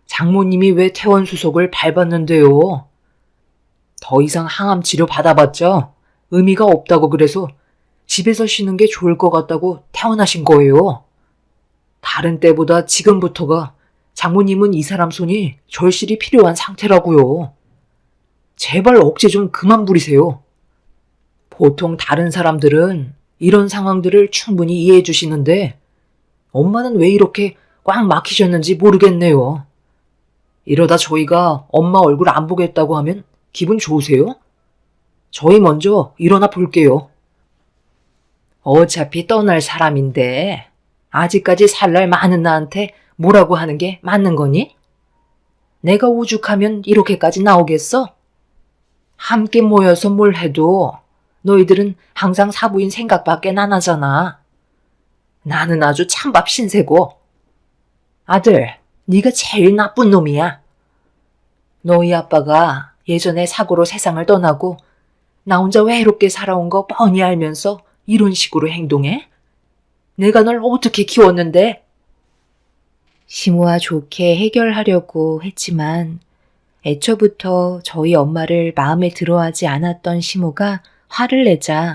장모님이 왜 퇴원수속을 밟았는데요? 더 이상 항암 치료 받아봤자 의미가 없다고 그래서 집에서 쉬는 게 좋을 것 같다고 퇴원하신 거예요. 다른 때보다 지금부터가 장모님은 이 사람 손이 절실히 필요한 상태라고요. 제발 억지 좀 그만 부리세요. 보통 다른 사람들은 이런 상황들을 충분히 이해해 주시는데 엄마는 왜 이렇게 꽉 막히셨는지 모르겠네요. 이러다 저희가 엄마 얼굴 안 보겠다고 하면 기분 좋으세요? 저희 먼저 일어나 볼게요. 어차피 떠날 사람인데 아직까지 살 날 많은 나한테 뭐라고 하는 게 맞는 거니? 내가 오죽하면 이렇게까지 나오겠어? 함께 모여서 뭘 해도 너희들은 항상 사부인 생각밖에 안 하잖아. 나는 아주 찬밥 신세고. 아들, 네가 제일 나쁜 놈이야. 너희 아빠가 예전에 사고로 세상을 떠나고 나 혼자 외롭게 살아온 거 뻔히 알면서 이런 식으로 행동해? 내가 널 어떻게 키웠는데? 시모와 좋게 해결하려고 했지만 애초부터 저희 엄마를 마음에 들어하지 않았던 시모가 화를 내자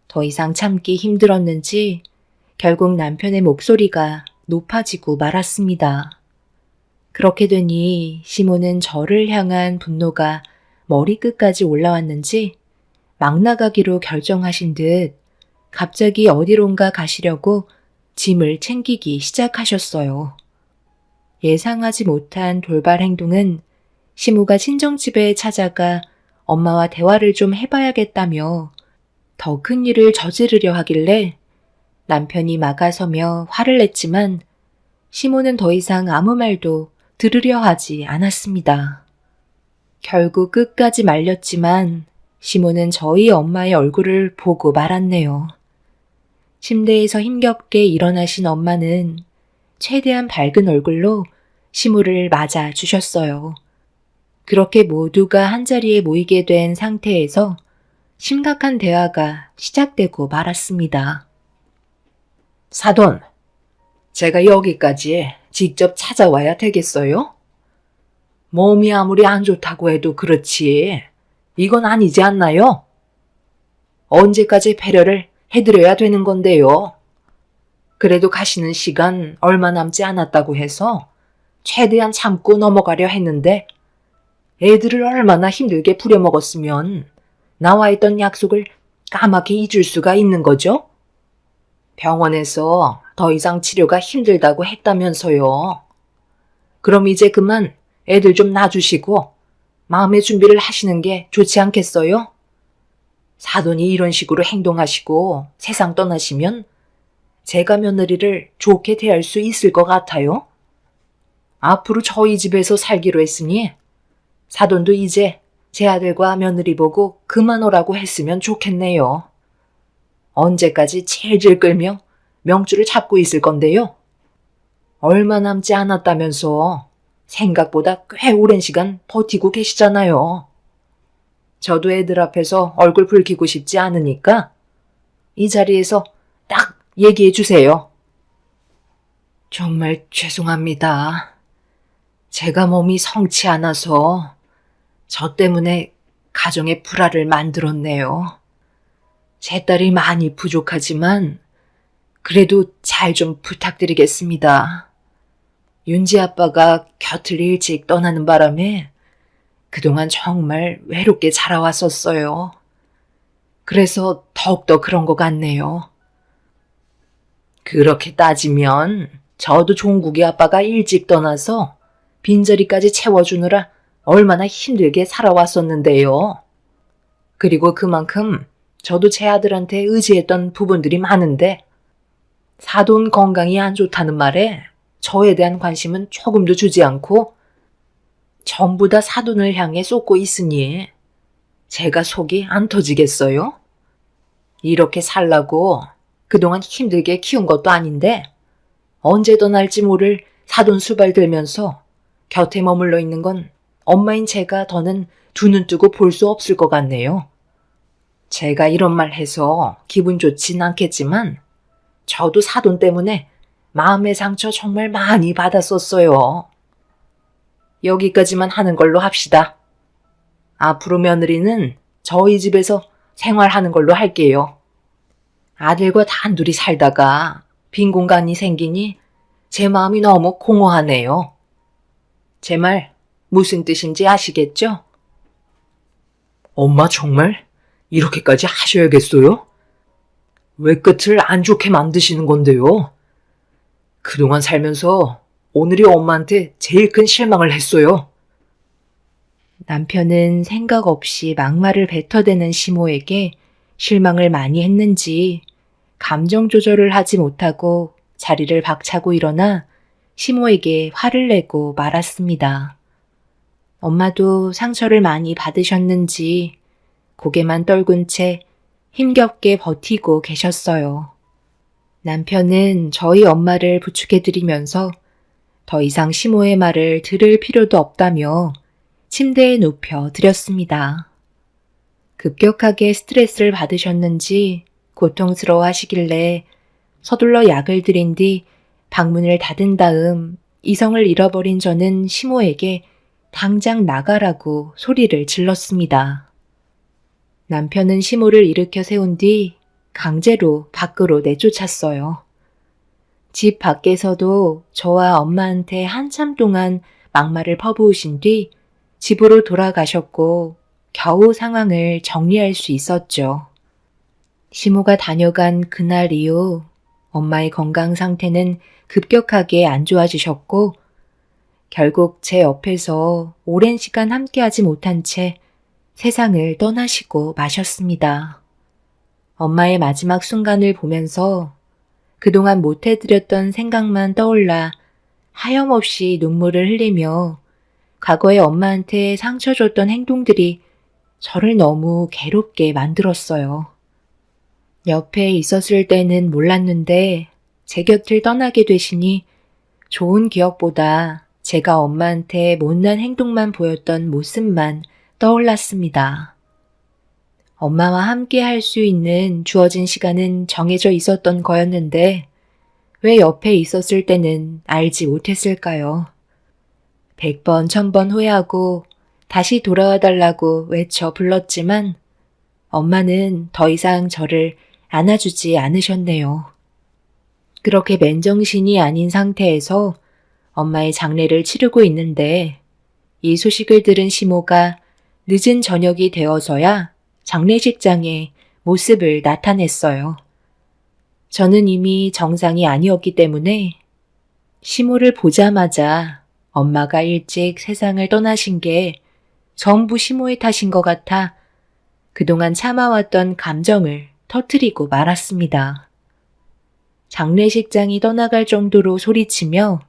더 이상 참기 힘들었는지 결국 남편의 목소리가 높아지고 말았습니다. 그렇게 되니 시모는 저를 향한 분노가 머리끝까지 올라왔는지 막 나가기로 결정하신 듯 갑자기 어디론가 가시려고 짐을 챙기기 시작하셨어요. 예상하지 못한 돌발 행동은 시모가 친정집에 찾아가 엄마와 대화를 좀 해봐야겠다며 더 큰 일을 저지르려 하길래 남편이 막아서며 화를 냈지만 시모는 더 이상 아무 말도 들으려 하지 않았습니다. 결국 끝까지 말렸지만 시모는 저희 엄마의 얼굴을 보고 말았네요. 침대에서 힘겹게 일어나신 엄마는 최대한 밝은 얼굴로 시모를 맞아 주셨어요. 그렇게 모두가 한자리에 모이게 된 상태에서 심각한 대화가 시작되고 말았습니다. 사돈, 제가 여기까지 직접 찾아와야 되겠어요? 몸이 아무리 안 좋다고 해도 그렇지. 이건 아니지 않나요? 언제까지 배려를 해드려야 되는 건데요. 그래도 가시는 시간 얼마 남지 않았다고 해서 최대한 참고 넘어가려 했는데 애들을 얼마나 힘들게 부려먹었으면 나와 있던 약속을 까맣게 잊을 수가 있는 거죠? 병원에서 더 이상 치료가 힘들다고 했다면서요. 그럼 이제 그만 애들 좀 놔주시고 마음의 준비를 하시는 게 좋지 않겠어요? 사돈이 이런 식으로 행동하시고 세상 떠나시면 제가 며느리를 좋게 대할 수 있을 것 같아요. 앞으로 저희 집에서 살기로 했으니 사돈도 이제 제 아들과 며느리 보고 그만 오라고 했으면 좋겠네요. 언제까지 질질 끌며 명줄을 잡고 있을 건데요. 얼마 남지 않았다면서 생각보다 꽤 오랜 시간 버티고 계시잖아요. 저도 애들 앞에서 얼굴 붉히고 싶지 않으니까 이 자리에서 딱 얘기해 주세요. 정말 죄송합니다. 제가 몸이 성치 않아서 저 때문에 가정의 불화를 만들었네요. 제 딸이 많이 부족하지만 그래도 잘 좀 부탁드리겠습니다. 윤지 아빠가 곁을 일찍 떠나는 바람에 그동안 정말 외롭게 자라왔었어요. 그래서 더욱더 그런 것 같네요. 그렇게 따지면 저도 종국이 아빠가 일찍 떠나서 빈자리까지 채워주느라 얼마나 힘들게 살아왔었는데요. 그리고 그만큼 저도 제 아들한테 의지했던 부분들이 많은데 사돈 건강이 안 좋다는 말에 저에 대한 관심은 조금도 주지 않고 전부 다 사돈을 향해 쏟고 있으니 제가 속이 안 터지겠어요? 이렇게 살라고 그동안 힘들게 키운 것도 아닌데 언제 떠날지 모를 사돈 수발 들면서 곁에 머물러 있는 건 엄마인 제가 더는 두 눈 뜨고 볼 수 없을 것 같네요. 제가 이런 말 해서 기분 좋진 않겠지만 저도 사돈 때문에 마음의 상처 정말 많이 받았었어요. 여기까지만 하는 걸로 합시다. 앞으로 며느리는 저희 집에서 생활하는 걸로 할게요. 아들과 단둘이 살다가 빈 공간이 생기니 제 마음이 너무 공허하네요. 제 말 무슨 뜻인지 아시겠죠? 엄마 정말 이렇게까지 하셔야겠어요? 왜 끝을 안 좋게 만드시는 건데요? 그동안 살면서 오늘이 엄마한테 제일 큰 실망을 했어요. 남편은 생각 없이 막말을 뱉어대는 시모에게 실망을 많이 했는지 감정 조절을 하지 못하고 자리를 박차고 일어나 시모에게 화를 내고 말았습니다. 엄마도 상처를 많이 받으셨는지 고개만 떨군 채 힘겹게 버티고 계셨어요. 남편은 저희 엄마를 부축해드리면서 더 이상 시모의 말을 들을 필요도 없다며 침대에 눕혀 드렸습니다. 급격하게 스트레스를 받으셨는지 고통스러워 하시길래 서둘러 약을 드린 뒤 방문을 닫은 다음 이성을 잃어버린 저는 시모에게 당장 나가라고 소리를 질렀습니다. 남편은 시모를 일으켜 세운 뒤 강제로 밖으로 내쫓았어요. 집 밖에서도 저와 엄마한테 한참 동안 막말을 퍼부으신 뒤 집으로 돌아가셨고 겨우 상황을 정리할 수 있었죠. 시모가 다녀간 그날 이후 엄마의 건강 상태는 급격하게 안 좋아지셨고 결국 제 옆에서 오랜 시간 함께하지 못한 채 세상을 떠나시고 마셨습니다. 엄마의 마지막 순간을 보면서 그동안 못해드렸던 생각만 떠올라 하염없이 눈물을 흘리며 과거에 엄마한테 상처 줬던 행동들이 저를 너무 괴롭게 만들었어요. 옆에 있었을 때는 몰랐는데 제 곁을 떠나게 되시니 좋은 기억보다 제가 엄마한테 못난 행동만 보였던 모습만 떠올랐습니다. 엄마와 함께 할 수 있는 주어진 시간은 정해져 있었던 거였는데 왜 옆에 있었을 때는 알지 못했을까요? 100번, 1000번 후회하고 다시 돌아와 달라고 외쳐 불렀지만 엄마는 더 이상 저를 안아주지 않으셨네요. 그렇게 맨정신이 아닌 상태에서 엄마의 장례를 치르고 있는데 이 소식을 들은 시모가 늦은 저녁이 되어서야 장례식장에 모습을 나타냈어요. 저는 이미 정상이 아니었기 때문에 시모를 보자마자 엄마가 일찍 세상을 떠나신 게 전부 시모의 탓인 것 같아 그동안 참아왔던 감정을 터뜨리고 말았습니다. 장례식장이 떠나갈 정도로 소리치며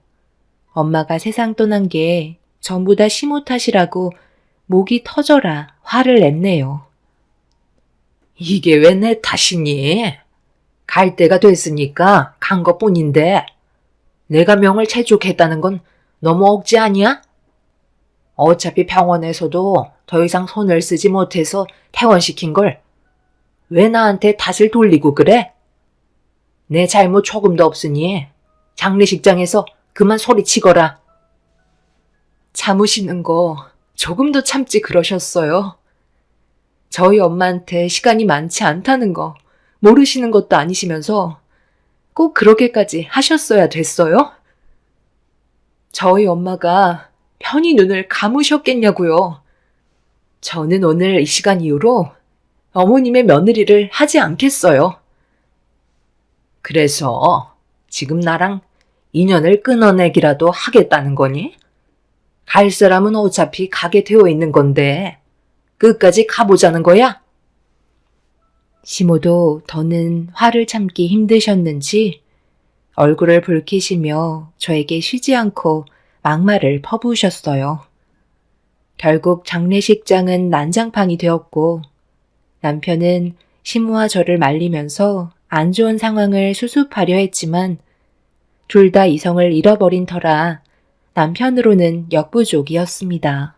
엄마가 세상 떠난 게 전부 다 시모 탓이라고 목이 터져라 화를 냈네요. 이게 왜 내 탓이니? 갈 때가 됐으니까 간 것뿐인데 내가 명을 재촉했다는 건 너무 억지 아니야? 어차피 병원에서도 더 이상 손을 쓰지 못해서 퇴원시킨 걸 왜 나한테 탓을 돌리고 그래? 내 잘못 조금도 없으니 장례식장에서 그만 소리치거라. 참으시는 거 조금도 참지 그러셨어요. 저희 엄마한테 시간이 많지 않다는 거 모르시는 것도 아니시면서 꼭 그렇게까지 하셨어야 됐어요? 저희 엄마가 편히 눈을 감으셨겠냐고요. 저는 오늘 이 시간 이후로 어머님의 며느리를 하지 않겠어요. 그래서 지금 나랑 인연을 끊어내기라도 하겠다는 거니? 갈 사람은 어차피 가게 되어 있는 건데 끝까지 가보자는 거야? 시모도 더는 화를 참기 힘드셨는지 얼굴을 붉히시며 저에게 쉬지 않고 막말을 퍼부으셨어요. 결국 장례식장은 난장판이 되었고 남편은 시모와 저를 말리면서 안 좋은 상황을 수습하려 했지만 둘 다 이성을 잃어버린 터라 남편으로는 역부족이었습니다.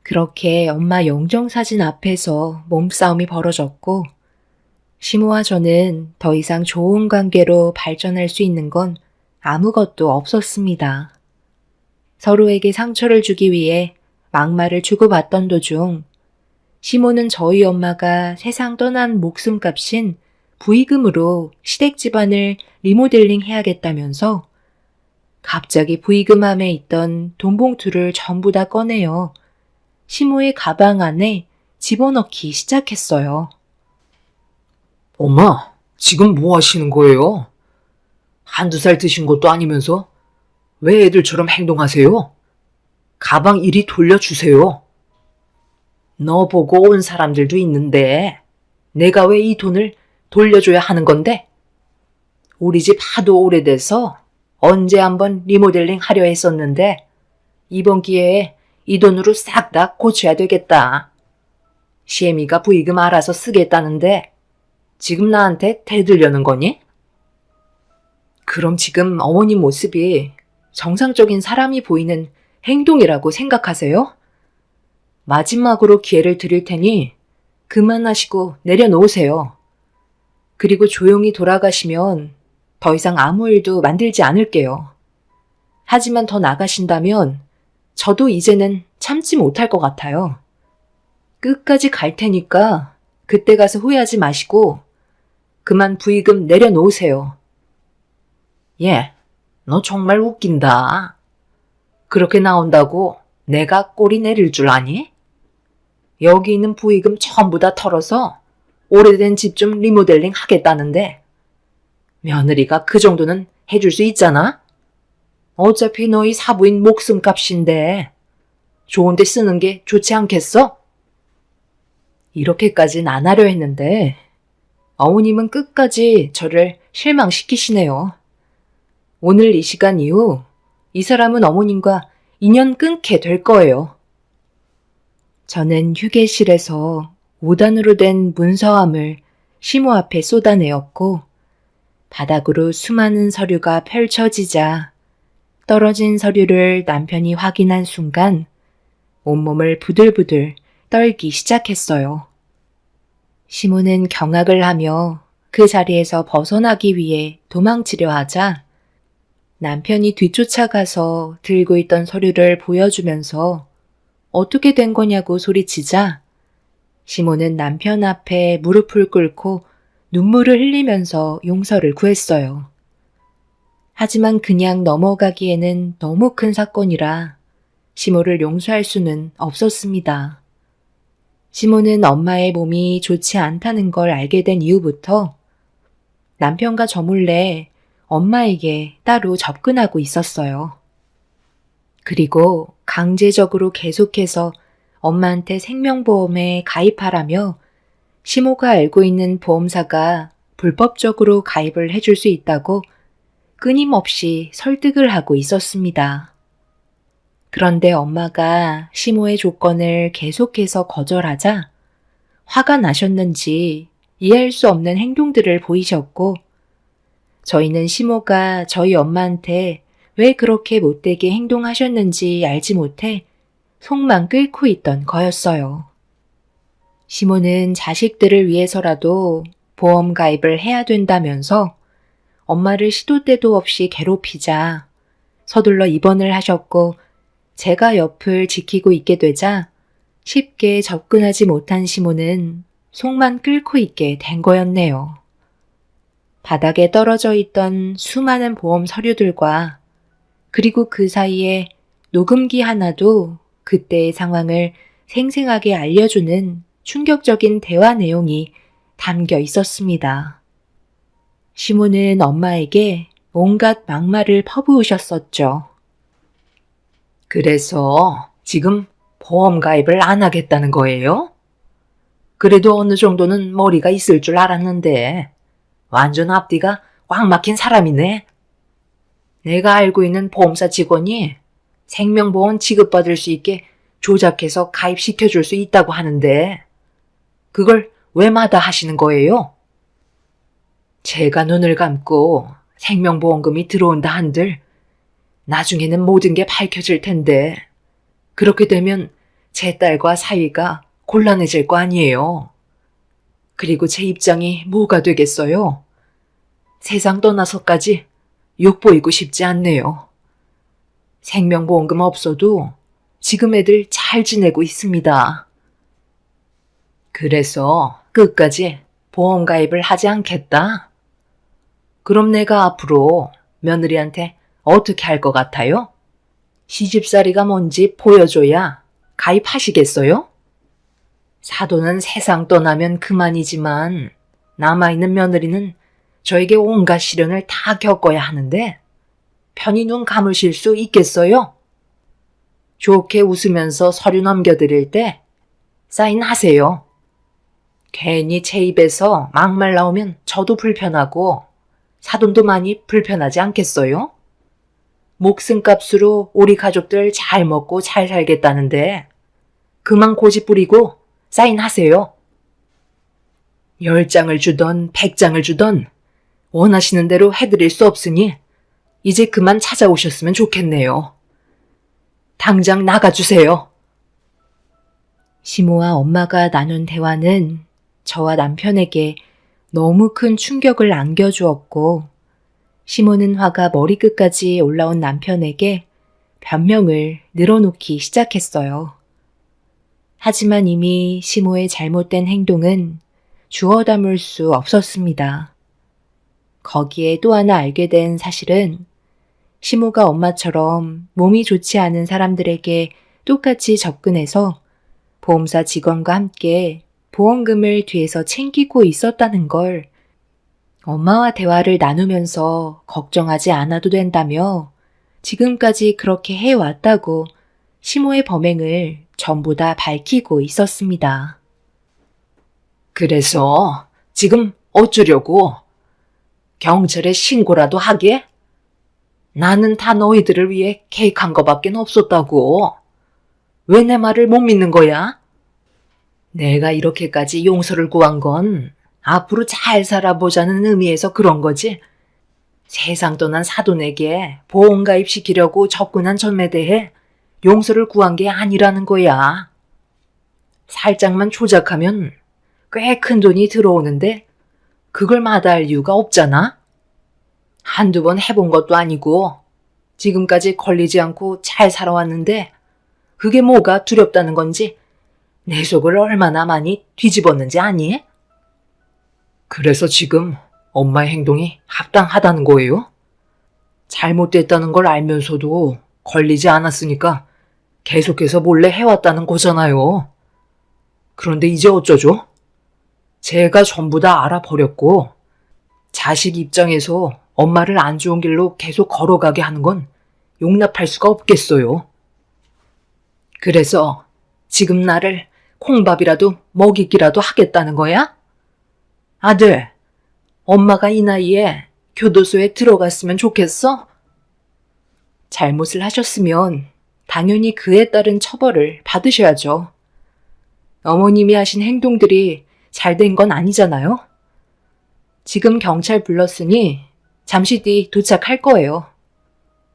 그렇게 엄마 영정사진 앞에서 몸싸움이 벌어졌고 시모와 저는 더 이상 좋은 관계로 발전할 수 있는 건 아무것도 없었습니다. 서로에게 상처를 주기 위해 막말을 주고받던 도중 시모는 저희 엄마가 세상 떠난 목숨값인 부의금으로 시댁 집안을 리모델링 해야겠다면서 갑자기 부의금함에 있던 돈 봉투를 전부 다 꺼내어 시모의 가방 안에 집어넣기 시작했어요. 엄마, 지금 뭐 하시는 거예요? 한두 살 드신 것도 아니면서? 왜 애들처럼 행동하세요? 가방 이리 돌려주세요. 너 보고 온 사람들도 있는데 내가 왜 이 돈을 돌려줘야 하는 건데? 우리 집 하도 오래돼서 언제 한번 리모델링 하려 했었는데 이번 기회에 이 돈으로 싹 다 고쳐야 되겠다. 시애미가 부의금 알아서 쓰겠다는데 지금 나한테 대들려는 거니? 그럼 지금 어머님 모습이 정상적인 사람이 보이는 행동이라고 생각하세요? 마지막으로 기회를 드릴 테니 그만하시고 내려놓으세요. 그리고 조용히 돌아가시면 더 이상 아무 일도 만들지 않을게요. 하지만 더 나가신다면 저도 이제는 참지 못할 것 같아요. 끝까지 갈 테니까 그때 가서 후회하지 마시고 그만 부의금 내려놓으세요. 예, 너 정말 웃긴다. 그렇게 나온다고 내가 꼬리 내릴 줄 아니? 여기 있는 부의금 전부 다 털어서 오래된 집 좀 리모델링 하겠다는데 며느리가 그 정도는 해줄 수 있잖아? 어차피 너희 사부인 목숨값인데 좋은 데 쓰는 게 좋지 않겠어? 이렇게까진 안 하려 했는데 어머님은 끝까지 저를 실망시키시네요. 오늘 이 시간 이후 이 사람은 어머님과 인연 끊게 될 거예요. 저는 휴게실에서 5단으로 된 문서함을 시모 앞에 쏟아내었고 바닥으로 수많은 서류가 펼쳐지자 떨어진 서류를 남편이 확인한 순간 온몸을 부들부들 떨기 시작했어요. 시모는 경악을 하며 그 자리에서 벗어나기 위해 도망치려 하자 남편이 뒤쫓아가서 들고 있던 서류를 보여주면서 어떻게 된 거냐고 소리치자 시모는 남편 앞에 무릎을 꿇고 눈물을 흘리면서 용서를 구했어요. 하지만 그냥 넘어가기에는 너무 큰 사건이라 시모를 용서할 수는 없었습니다. 시모는 엄마의 몸이 좋지 않다는 걸 알게 된 이후부터 남편과 저 몰래 엄마에게 따로 접근하고 있었어요. 그리고 강제적으로 계속해서 엄마한테 생명보험에 가입하라며 시모가 알고 있는 보험사가 불법적으로 가입을 해줄 수 있다고 끊임없이 설득을 하고 있었습니다. 그런데 엄마가 시모의 조건을 계속해서 거절하자 화가 나셨는지 이해할 수 없는 행동들을 보이셨고 저희는 시모가 저희 엄마한테 왜 그렇게 못되게 행동하셨는지 알지 못해 속만 끓고 있던 거였어요. 시모는 자식들을 위해서라도 보험 가입을 해야 된다면서 엄마를 시도 때도 없이 괴롭히자 서둘러 입원을 하셨고 제가 옆을 지키고 있게 되자 쉽게 접근하지 못한 시모는 속만 끓고 있게 된 거였네요. 바닥에 떨어져 있던 수많은 보험 서류들과 그리고 그 사이에 녹음기 하나도 그때의 상황을 생생하게 알려주는 충격적인 대화 내용이 담겨 있었습니다. 시모는 엄마에게 온갖 막말을 퍼부으셨었죠. 그래서 지금 보험 가입을 안 하겠다는 거예요? 그래도 어느 정도는 머리가 있을 줄 알았는데 완전 앞뒤가 꽉 막힌 사람이네. 내가 알고 있는 보험사 직원이 생명보험 지급받을 수 있게 조작해서 가입시켜줄 수 있다고 하는데 그걸 왜 마다하시는 거예요? 제가 눈을 감고 생명보험금이 들어온다 한들 나중에는 모든 게 밝혀질 텐데 그렇게 되면 제 딸과 사위가 곤란해질 거 아니에요. 그리고 제 입장이 뭐가 되겠어요? 세상 떠나서까지 욕보이고 싶지 않네요. 생명보험금 없어도 지금 애들 잘 지내고 있습니다. 그래서 끝까지 보험 가입을 하지 않겠다? 그럼 내가 앞으로 며느리한테 어떻게 할 것 같아요? 시집살이가 뭔지 보여줘야 가입하시겠어요? 사돈은 세상 떠나면 그만이지만 남아있는 며느리는 저에게 온갖 시련을 다 겪어야 하는데 편히 눈 감으실 수 있겠어요? 좋게 웃으면서 서류 넘겨드릴 때 사인하세요. 괜히 제 입에서 막말 나오면 저도 불편하고 사돈도 많이 불편하지 않겠어요? 목숨값으로 우리 가족들 잘 먹고 잘 살겠다는데 그만 고집 부리고 사인하세요. 10장을 주던 100장을 주던 원하시는 대로 해드릴 수 없으니 이제 그만 찾아오셨으면 좋겠네요. 당장 나가주세요. 시모와 엄마가 나눈 대화는 저와 남편에게 너무 큰 충격을 안겨주었고, 시모는 화가 머리끝까지 올라온 남편에게 변명을 늘어놓기 시작했어요. 하지만 이미 시모의 잘못된 행동은 주워 담을 수 없었습니다. 거기에 또 하나 알게 된 사실은 시모가 엄마처럼 몸이 좋지 않은 사람들에게 똑같이 접근해서 보험사 직원과 함께 보험금을 뒤에서 챙기고 있었다는 걸 엄마와 대화를 나누면서 걱정하지 않아도 된다며 지금까지 그렇게 해왔다고 시모의 범행을 전부 다 밝히고 있었습니다. 그래서 지금 어쩌려고? 경찰에 신고라도 하게? 나는 다 너희들을 위해 계획한 거밖에 없었다고. 왜 내 말을 못 믿는 거야? 내가 이렇게까지 용서를 구한 건 앞으로 잘 살아보자는 의미에서 그런 거지. 세상 떠난 사돈에게 보험가입 시키려고 접근한 점에 대해 용서를 구한 게 아니라는 거야. 살짝만 조작하면 꽤 큰 돈이 들어오는데 그걸 마다할 이유가 없잖아. 한두 번 해본 것도 아니고 지금까지 걸리지 않고 잘 살아왔는데 그게 뭐가 두렵다는 건지 내 속을 얼마나 많이 뒤집었는지 아니? 그래서 지금 엄마의 행동이 합당하다는 거예요? 잘못됐다는 걸 알면서도 걸리지 않았으니까 계속해서 몰래 해왔다는 거잖아요. 그런데 이제 어쩌죠? 제가 전부 다 알아버렸고 자식 입장에서 엄마를 안 좋은 길로 계속 걸어가게 하는 건 용납할 수가 없겠어요. 그래서 지금 나를 콩밥이라도 먹이기라도 하겠다는 거야? 아들, 엄마가 이 나이에 교도소에 들어갔으면 좋겠어? 잘못을 하셨으면 당연히 그에 따른 처벌을 받으셔야죠. 어머님이 하신 행동들이 잘 된 건 아니잖아요? 지금 경찰 불렀으니 잠시 뒤 도착할 거예요.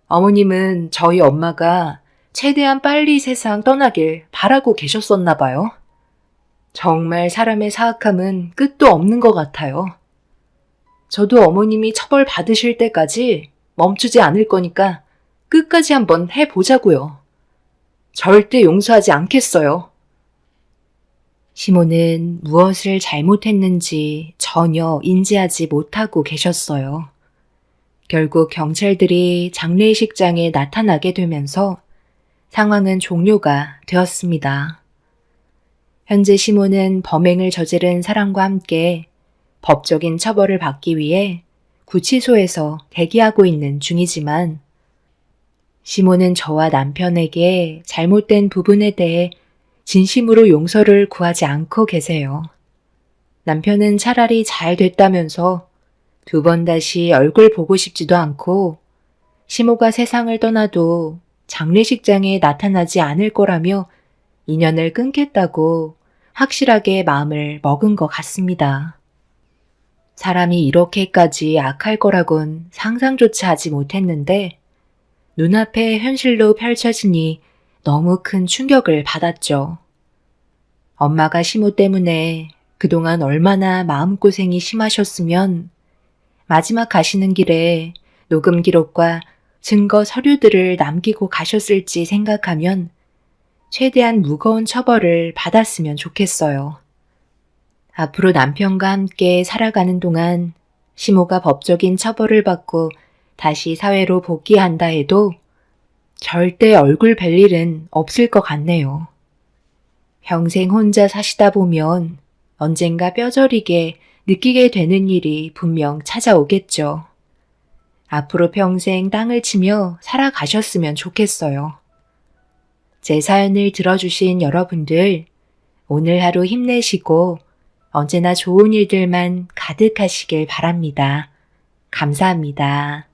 어머님은 저희 엄마가 최대한 빨리 세상 떠나길 바라고 계셨었나 봐요. 정말 사람의 사악함은 끝도 없는 것 같아요. 저도 어머님이 처벌 받으실 때까지 멈추지 않을 거니까 끝까지 한번 해보자고요. 절대 용서하지 않겠어요. 시모는 무엇을 잘못했는지 전혀 인지하지 못하고 계셨어요. 결국 경찰들이 장례식장에 나타나게 되면서 상황은 종료가 되었습니다. 현재 시모는 범행을 저지른 사람과 함께 법적인 처벌을 받기 위해 구치소에서 대기하고 있는 중이지만 시모는 저와 남편에게 잘못된 부분에 대해 진심으로 용서를 구하지 않고 계세요. 남편은 차라리 잘 됐다면서 두 번 다시 얼굴 보고 싶지도 않고 시모가 세상을 떠나도 장례식장에 나타나지 않을 거라며 인연을 끊겠다고 확실하게 마음을 먹은 것 같습니다. 사람이 이렇게까지 악할 거라곤 상상조차 하지 못했는데 눈앞에 현실로 펼쳐지니 너무 큰 충격을 받았죠. 엄마가 시모 때문에 그동안 얼마나 마음고생이 심하셨으면 마지막 가시는 길에 녹음 기록과 증거 서류들을 남기고 가셨을지 생각하면 최대한 무거운 처벌을 받았으면 좋겠어요. 앞으로 남편과 함께 살아가는 동안 시모가 법적인 처벌을 받고 다시 사회로 복귀한다 해도 절대 얼굴 뵐 일은 없을 것 같네요. 평생 혼자 사시다 보면 언젠가 뼈저리게 느끼게 되는 일이 분명 찾아오겠죠. 앞으로 평생 땅을 치며 살아가셨으면 좋겠어요. 제 사연을 들어주신 여러분들 오늘 하루 힘내시고 언제나 좋은 일들만 가득하시길 바랍니다. 감사합니다.